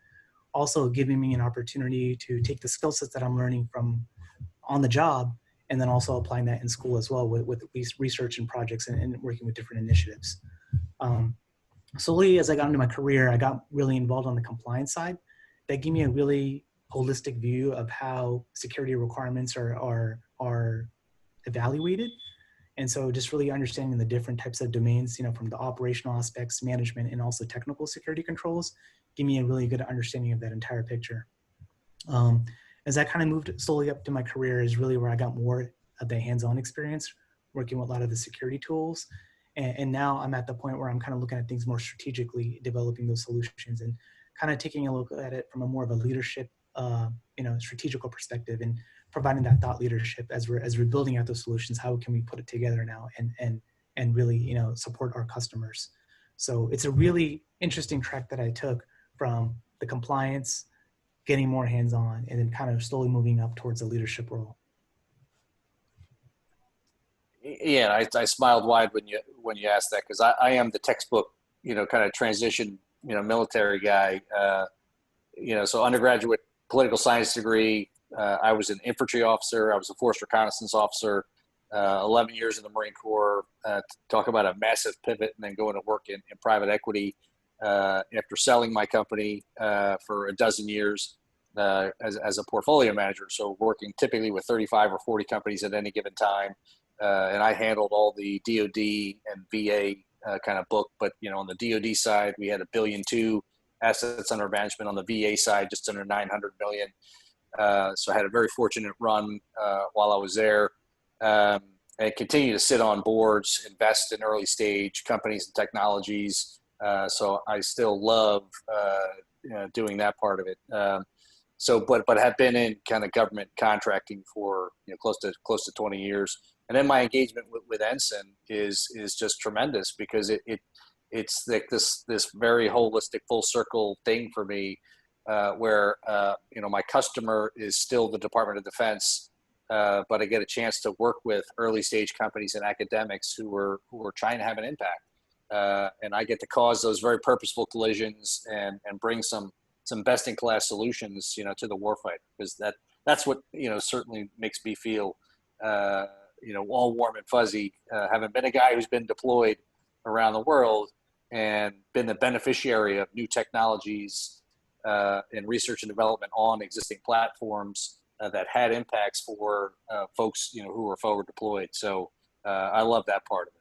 also giving me an opportunity to take the skill sets that I'm learning from on the job, and then also applying that in school as well with research and projects and working with different initiatives. Slowly as I got into my career, I got really involved on the compliance side. That gave me a really holistic view of how security requirements are evaluated. And so just really understanding the different types of domains, from the operational aspects, management, and also technical security controls, gave me a really good understanding of that entire picture. As I kind of moved slowly up to my career is really where I got more of the hands-on experience, working with a lot of the security tools. And now I'm at the point where I'm kind of looking at things more strategically, developing those solutions and kind of taking a look at it from a more of a leadership, strategical perspective, and providing that thought leadership as we're building out those solutions. How can we put it together now and really, support our customers? So it's a really interesting track that I took from the compliance, getting more hands-on, and then kind of slowly moving up towards a leadership role. Yeah, I smiled wide when when you ask that, because I am the textbook, kind of transition, military guy. So undergraduate political science degree. I was an infantry officer. I was a force reconnaissance officer. 11 years in the Marine Corps. Talk about a massive pivot, and then going to work in private equity after selling my company for a dozen years as a portfolio manager. So working typically with 35 or 40 companies at any given time. And I handled all the DoD and VA kind of book. But, on the DoD side, we had $1.2 billion assets under management. On the VA side, just under $900 million. So I had a very fortunate run while I was there. And continue to sit on boards, invest in early stage companies and technologies. So I still love doing that part of it. But have been in kind of government contracting for close to 20 years. And then my engagement with NSIN is just tremendous, because it's like this very holistic, full circle thing for me, where my customer is still the Department of Defense, but I get a chance to work with early stage companies and academics who are trying to have an impact, and I get to cause those very purposeful collisions and bring some best in class solutions to the warfighter, because that's what certainly makes me feel all warm and fuzzy, having been a guy who's been deployed around the world and been the beneficiary of new technologies and research and development on existing platforms that had impacts for folks who were forward deployed. So I love that part of it.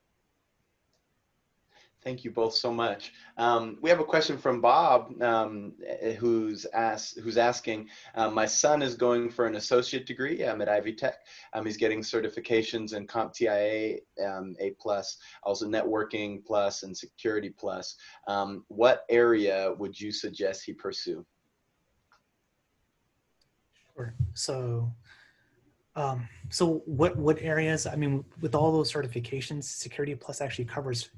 Thank you both so much. We have a question from Bob, who's asking, my son is going for an associate degree at Ivy Tech. He's getting certifications in CompTIA A+, also networking plus and security plus. What area would you suggest he pursue? Sure. So what areas? I mean, with all those certifications, Security Plus actually covers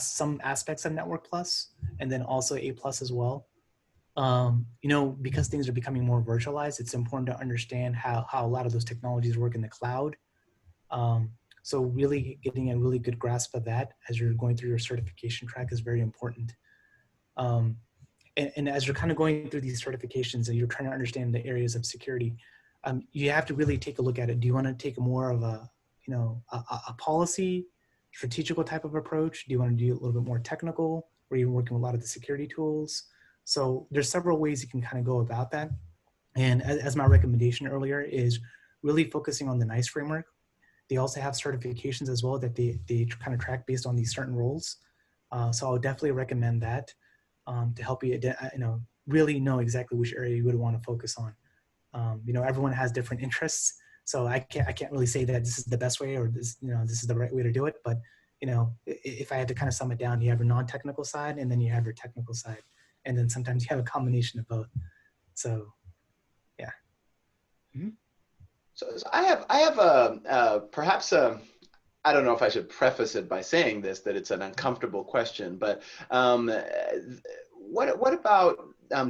some aspects of Network Plus, and then also A+ as well. Because things are becoming more virtualized, it's important to understand how a lot of those technologies work in the cloud. So really getting a really good grasp of that as you're going through your certification track is very important. And as you're kind of going through these certifications and you're trying to understand the areas of security, you have to really take a look at it. Do you want to take more of a policy, strategical type of approach? Do you want to do a little bit more technical, where you're working with a lot of the security tools? So there's several ways you can kind of go about that. And as my recommendation earlier is really focusing on the NIST framework. They also have certifications as well that they kind of track based on these certain roles. So I would definitely recommend that to help you, really know exactly which area you would want to focus on. Everyone has different interests, so I can't really say that this is the best way or this is the right way to do it. But if I had to kind of sum it down, you have your non-technical side and then you have your technical side, and then sometimes you have a combination of both. So, yeah. Mm-hmm. So I have perhaps I don't know if I should preface it by saying this, that it's an uncomfortable question, but what about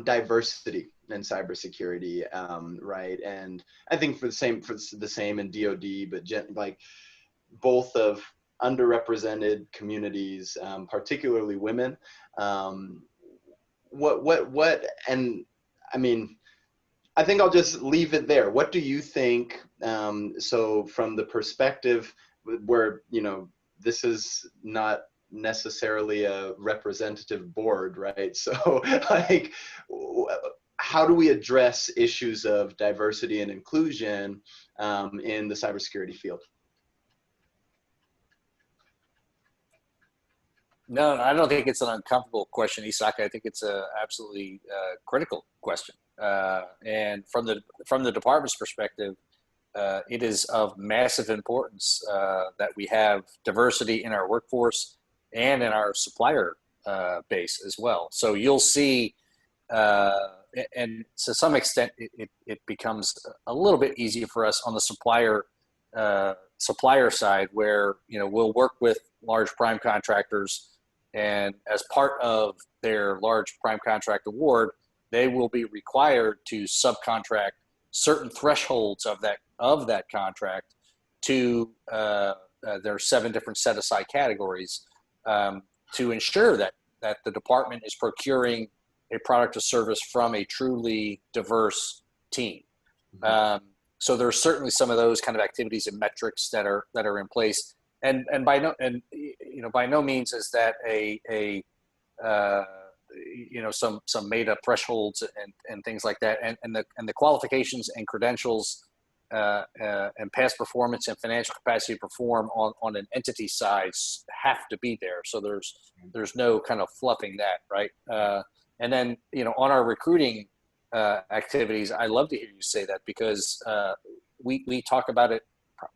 diversity in cybersecurity, right? And I think for the same in DoD, but like both of underrepresented communities, particularly women. What? And I mean, I think I'll just leave it there. What do you think? So from the perspective where, this is not necessarily a representative board, right? So like, how do we address issues of diversity and inclusion in the cybersecurity field? No, I don't think it's an uncomfortable question, Isak. I think it's a absolutely critical question. And from the department's perspective, it is of massive importance that we have diversity in our workforce and in our supplier base as well. So you'll see, and to some extent, it becomes a little bit easier for us on the supplier side, where we'll work with large prime contractors, and as part of their large prime contract award, they will be required to subcontract certain thresholds of that contract to their 7 different set-aside categories to ensure that the department is procuring a product or service from a truly diverse team. So there's certainly some of those kind of activities and metrics that are in place, and by no means is that some made up thresholds and things like that, and the qualifications and credentials and past performance and financial capacity to perform on an entity side have to be there. So there's no kind of fluffing that, right? And then on our recruiting activities, I love to hear you say that, because we talk about it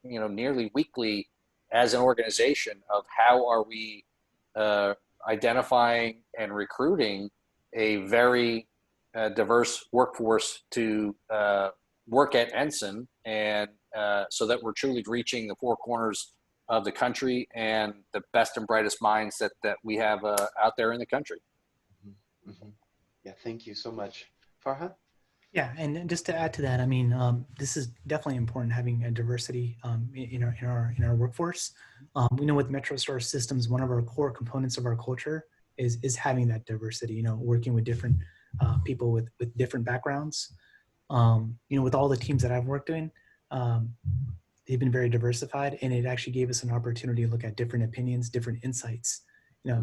nearly weekly as an organization of how are we identifying and recruiting a very diverse workforce to work at NSIN, and so that we're truly reaching the four corners of the country and the best and brightest minds that we have out there in the country. Yeah, thank you so much. Farhan? Yeah, and just to add to that, I mean, this is definitely important, having a diversity in our workforce. We know with MetroStar Systems, one of our core components of our culture is having that diversity. Working with different people with different backgrounds. With all the teams that I've worked in, they've been very diversified, and it actually gave us an opportunity to look at different opinions, different insights,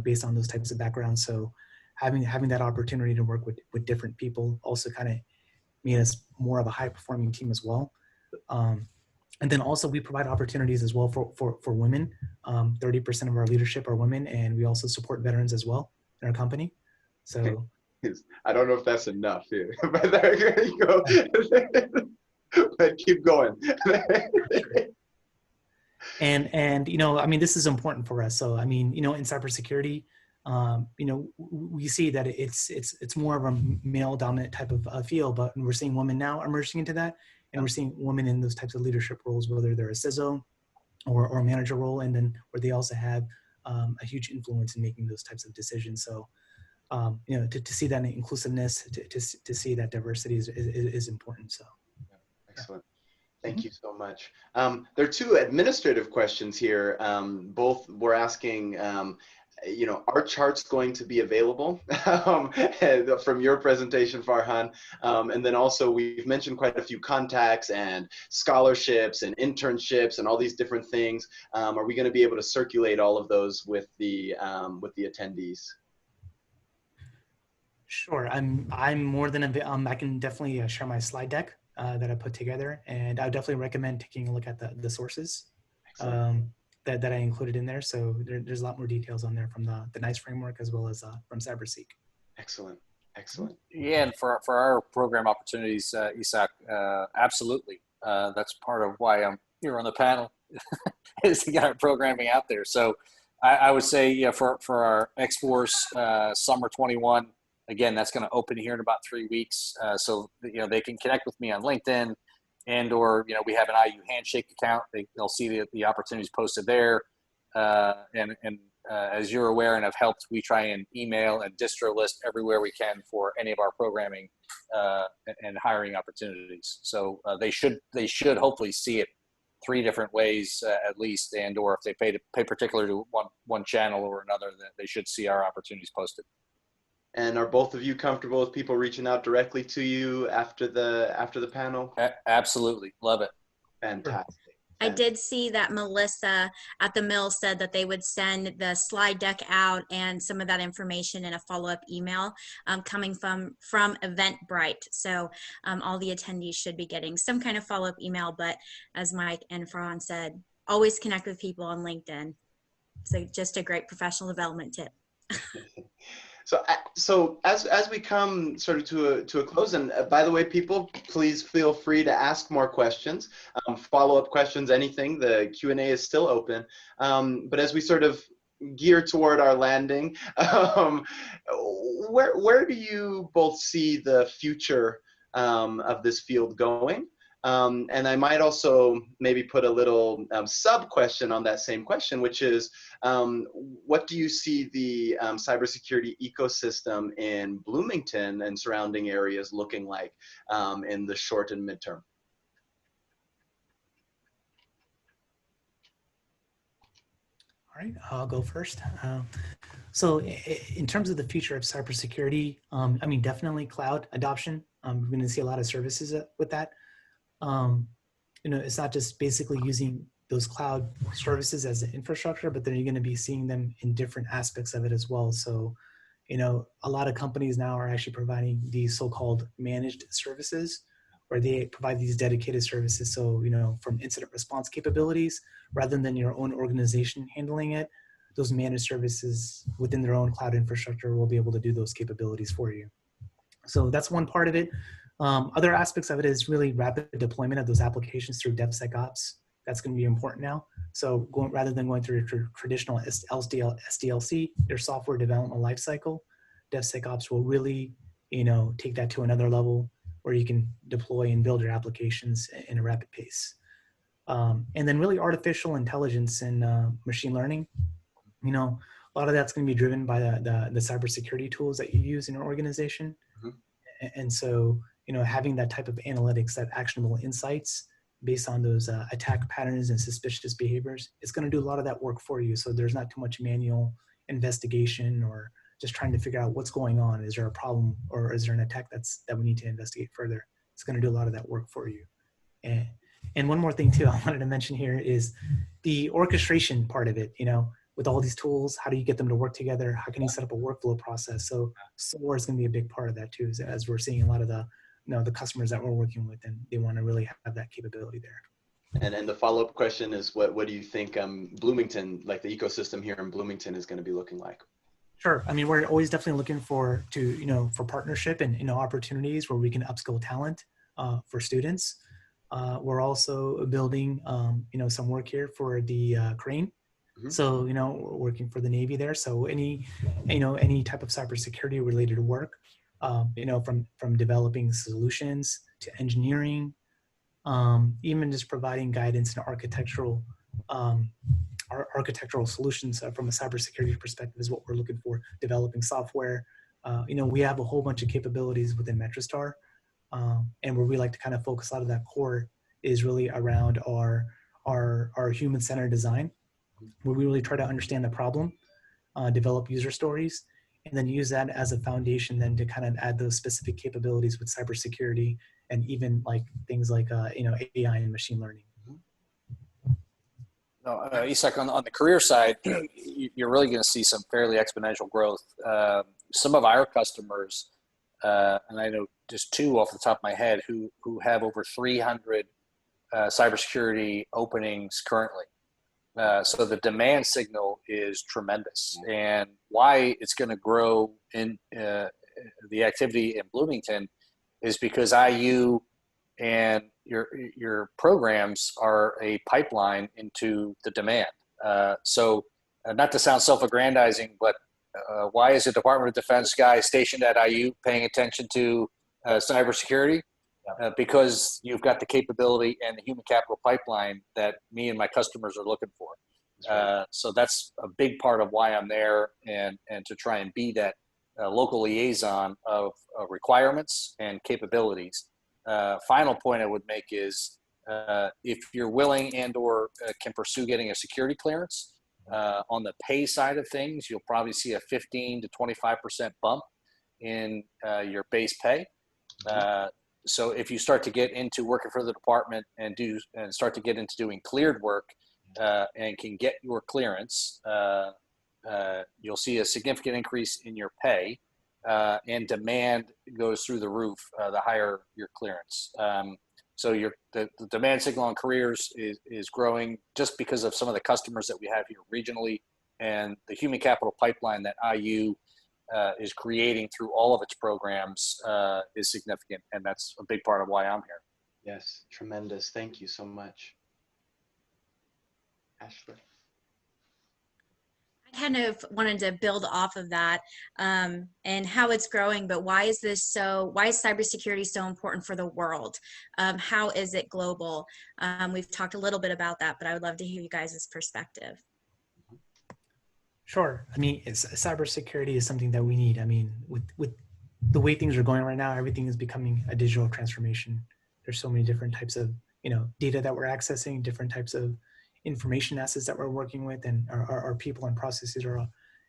based on those types of backgrounds. So having that opportunity to work with different people also kind of made us more of a high performing team as well. And then also we provide opportunities as well for women. 30% of our leadership are women, and we also support veterans as well in our company. So I don't know if that's enough here, but there you go. But keep going. And I mean, this is important for us. So I mean, in cybersecurity, we see that it's more of a male dominant type of field, but we're seeing women now emerging into that, and we're seeing women in those types of leadership roles, whether they're a CISO or a manager role, and then where they also have a huge influence in making those types of decisions. So to see that inclusiveness, to see that diversity is important. So excellent. Thank you so much. There are two administrative questions here. Both were asking, are charts going to be available from your presentation, Farhan? And then also we've mentioned quite a few contacts and scholarships and internships and all these different things. Are we going to be able to circulate all of those with the attendees? Sure. I'm more than I can definitely share my slide deck that I put together, and I would definitely recommend taking a look at the sources that I included in there. So there's a lot more details on there from the NIST framework as well as from CyberSeek. Excellent. Excellent. Yeah, and for our program opportunities, Isak, absolutely. That's part of why I'm here on the panel is to get our programming out there. So I would say, for our X-Force Summer 21, again, that's going to open here in about 3 weeks. So, they can connect with me on LinkedIn, and or, we have an IU Handshake account. They'll see the opportunities posted there. And as you're aware and have helped, we try and email and distro list everywhere we can for any of our programming and hiring opportunities. So they should hopefully see it 3 different ways at least, and or if they pay particular to one channel or another, that they should see our opportunities posted. And are both of you comfortable with people reaching out directly to you after the panel? Absolutely. Love it. Fantastic. I did see that Melissa at the mill said that they would send the slide deck out and some of that information in a follow-up email coming from Eventbrite. So all the attendees should be getting some kind of follow-up email, but as Mike and Farhan said, always connect with people on LinkedIn. So just a great professional development tip. So as we come sort of to a close, and by the way, people, please feel free to ask more questions, follow-up questions, anything. The Q&A is still open. But as we sort of gear toward our landing, where do you both see the future of this field going? And I might also maybe put a little sub question on that same question, which is, what do you see the cybersecurity ecosystem in Bloomington and surrounding areas looking like in the short and midterm? right, I'll go first. So in terms of the future of cybersecurity, I mean, definitely cloud adoption. We're going to see a lot of services with that. You know, it's not just basically using those cloud services as an infrastructure, but then you're going to be seeing them in different aspects of it as well. So, you know, a lot of companies now are actually providing these so-called managed services, where they provide these dedicated services. So, you know, from incident response capabilities, rather than your own organization handling it, those managed services within their own cloud infrastructure will be able to do those capabilities for you. So that's one part of it. Other aspects of it is really rapid deployment of those applications through DevSecOps. That's going to be important now. So rather than going through your traditional SDLC, your software development lifecycle, DevSecOps will really, you know, take that to another level where you can deploy and build your applications in a rapid pace. And then really artificial intelligence and machine learning. You know, a lot of that's going to be driven by the cybersecurity tools that you use in your organization. Mm-hmm. And so, you know, having that type of analytics, that actionable insights based on those attack patterns and suspicious behaviors, it's going to do a lot of that work for you. So there's not too much manual investigation or just trying to figure out what's going on. Is there a problem, or is there an attack that we need to investigate further? It's going to do a lot of that work for you. And one more thing too, I wanted to mention here is the orchestration part of it. You know, with all these tools, how do you get them to work together? How can you set up a workflow process? So SOAR is going to be a big part of that too, as we're seeing a lot of the, you know, the customers that we're working with, and they want to really have that capability there. And the follow-up question is, what do you think Bloomington, like the ecosystem here in Bloomington, is going to be looking like? Sure. I mean, we're always definitely looking for partnership and, you know, opportunities where we can upskill talent for students. We're also building, you know, some work here for the crane. Mm-hmm. So, you know, we're working for the Navy there. So any type of cybersecurity related work, you know, from developing solutions to engineering, even just providing guidance and architectural solutions from a cybersecurity perspective is what we're looking for. Developing software. You know, we have a whole bunch of capabilities within MetroStar. And where we like to kind of focus a lot of that core is really around our human-centered design, where we really try to understand the problem, develop user stories, and then use that as a foundation then to kind of add those specific capabilities with cybersecurity and even like things like you know, AI and machine learning. Isak, on the career side, you're really going to see some fairly exponential growth. Some of our customers, and I know just two off the top of my head, who have over 300 cybersecurity openings currently. So the demand signal is tremendous, and why it's going to grow in the activity in Bloomington is because IU and your programs are a pipeline into the demand. So not to sound self-aggrandizing, but why is the Department of Defense guy stationed at IU paying attention to cybersecurity? Because you've got the capability and the human capital pipeline that me and my customers are looking for. Right. So that's a big part of why I'm there, and to try and be that local liaison of requirements and capabilities. Final point I would make is if you're willing and or can pursue getting a security clearance, on the pay side of things, you'll probably see a 15 to 25% bump in your base pay. So if you start to get into working for the department and start to get into doing cleared work and can get your clearance, you'll see a significant increase in your pay, and demand goes through the roof the higher your clearance. So the demand signal on careers is growing just because of some of the customers that we have here regionally, and the human capital pipeline that IU is creating through all of its programs is significant, and that's a big part of why I'm here. Yes, tremendous. Thank you so much. Ashlynne. I kind of wanted to build off of that and how it's growing, but why is cybersecurity so important for the world? How is it global? We've talked a little bit about that, but I would love to hear you guys' perspective. Sure. I mean, cybersecurity is something that we need. I mean, with the way things are going right now, everything is becoming a digital transformation. There's so many different types of, you know, data that we're accessing, different types of, information assets that we're working with, and our people and processes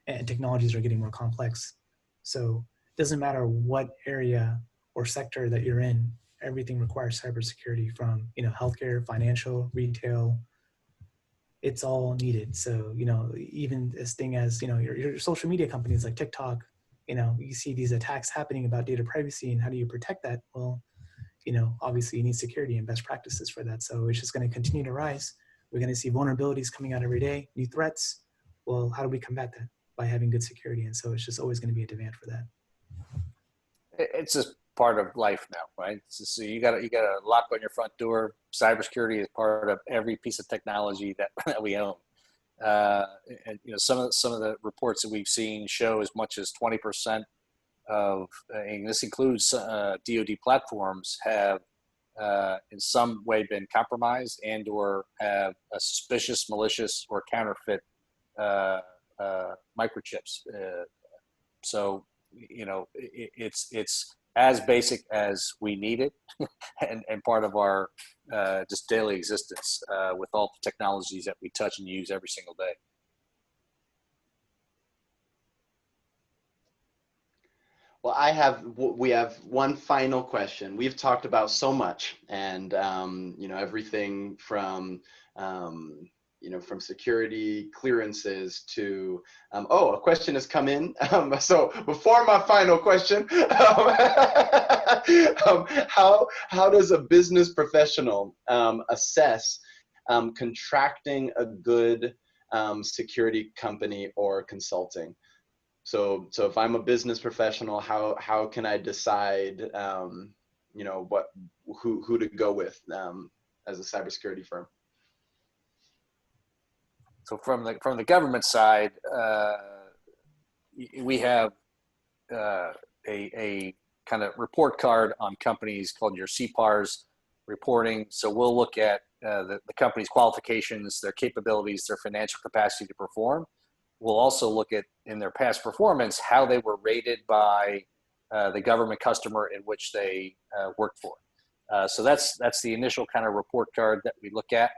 and technologies are getting more complex. So it doesn't matter what area or sector that you're in, everything requires cybersecurity, from, healthcare, financial, retail. It's all needed. So, even this thing as, your social media companies like TikTok, you see these attacks happening about data privacy, and how do you protect that? Well, obviously you need security and best practices for that. So it's just going to continue to rise. We're going to see vulnerabilities coming out every day, new threats. Well, how do we combat that? By having good security. And so it's just always going to be a demand for that. It's just part of life now, right? So you got a lock on your front door. Cybersecurity is part of every piece of technology that we own. And some of the reports that we've seen show as much as 20% of, and this includes DoD platforms, have in some way been compromised and or have a suspicious, malicious, or counterfeit microchips. So it's as basic as we need it, and part of our just daily existence with all the technologies that we touch and use every single day. Well, we have one final question. We've talked about so much, and everything from from security clearances to a question has come in. So before my final question, how does a business professional assess contracting a good security company or consulting? So if I'm a business professional, how can I decide who to go with as a cybersecurity firm? So from the government side, we have a kind of report card on companies called your CPARS reporting. So we'll look at the company's qualifications, their capabilities, their financial capacity to perform. We'll also look at, in their past performance, how they were rated by the government customer in which they worked for. So that's the initial kind of report card that we look at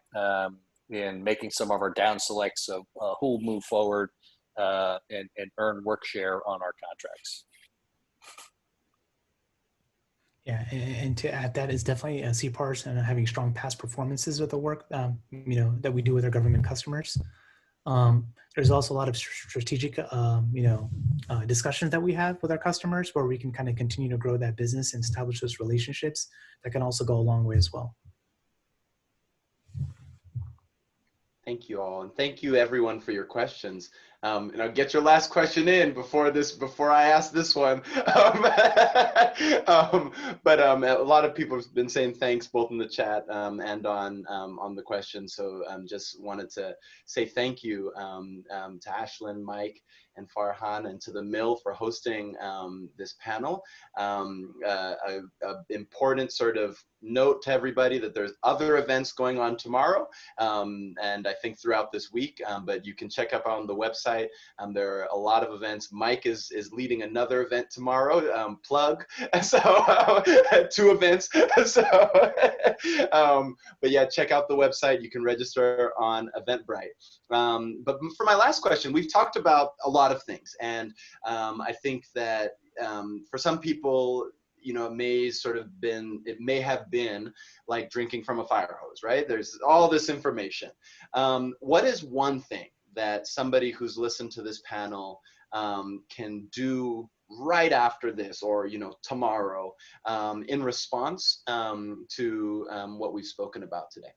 in making some of our down selects of who will move forward and earn work share on our contracts. Yeah, and to add, that is definitely CPARS and having strong past performances with the work that we do with our government customers. There's also a lot of strategic discussions that we have with our customers, where we can kind of continue to grow that business and establish those relationships that can also go a long way as well. Thank you all, and thank you everyone for your questions. And I'll get your last question in before I ask this one. But a lot of people have been saying thanks both in the chat and on the question. So just wanted to say thank you to Ashlynne, Mike, and Farhan, and to the Mill for hosting this panel. A important sort of note to everybody that there's other events going on tomorrow, and I think throughout this week, but you can check up on the website. There are a lot of events. Mike is leading another event tomorrow, plug, so 2 events. So, but yeah, check out the website. You can register on Eventbrite. But for my last question, we've talked about a lot of things, and I think that for some people, it may have been like drinking from a fire hose, right? There's all this information. What is one thing that somebody who's listened to this panel can do right after this, or tomorrow, in response to what we've spoken about today?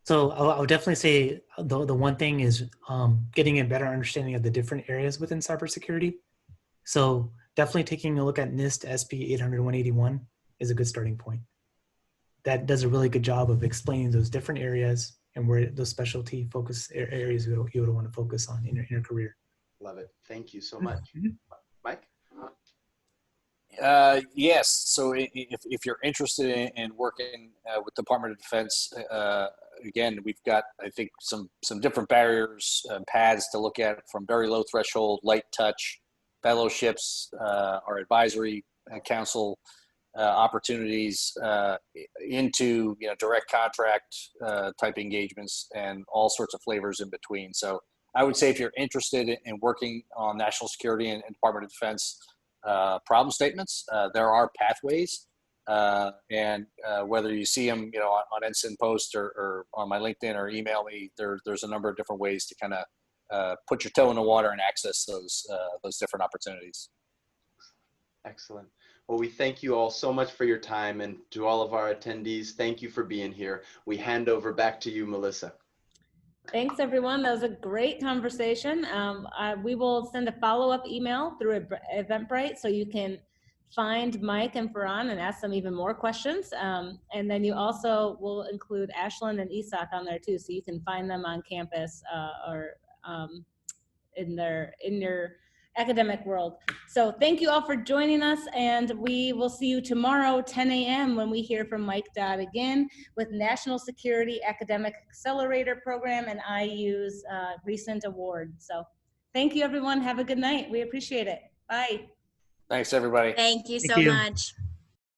So I would definitely say the one thing is getting a better understanding of the different areas within cybersecurity. So definitely taking a look at NIST SP 800-181 is a good starting point. That does a really good job of explaining those different areas and where those specialty focus areas you would want to focus on in your career. Love it. Thank you so much. Mike? Yes. So if you're interested in working with the Department of Defense, again, we've got, I think, some different barriers and paths to look at, from very low threshold, light touch, fellowships, our advisory council, opportunities into direct contract type engagements and all sorts of flavors in between. So I would say if you're interested in working on national security and Department of Defense problem statements, there are pathways, and whether you see them on NSIN post or on my LinkedIn or email me, there's a number of different ways to kind of put your toe in the water and access those different opportunities. Excellent. Well, we thank you all so much for your time, and to all of our attendees, thank you for being here. We hand over back to you, Melissa. Thanks, everyone. That was a great conversation. We will send a follow-up email through Eventbrite so you can find Mike and Farhan and ask them even more questions. And then you also will include Ashlynne and Isak on there too, so you can find them on campus or in your academic world. So thank you all for joining us, and we will see you tomorrow, 10 a.m. when we hear from Mike Dodd again with National Security Academic Accelerator Program and IU's recent award. So thank you, everyone. Have a good night. We appreciate it. Bye. Thanks, everybody. Thank you Thank so you. much.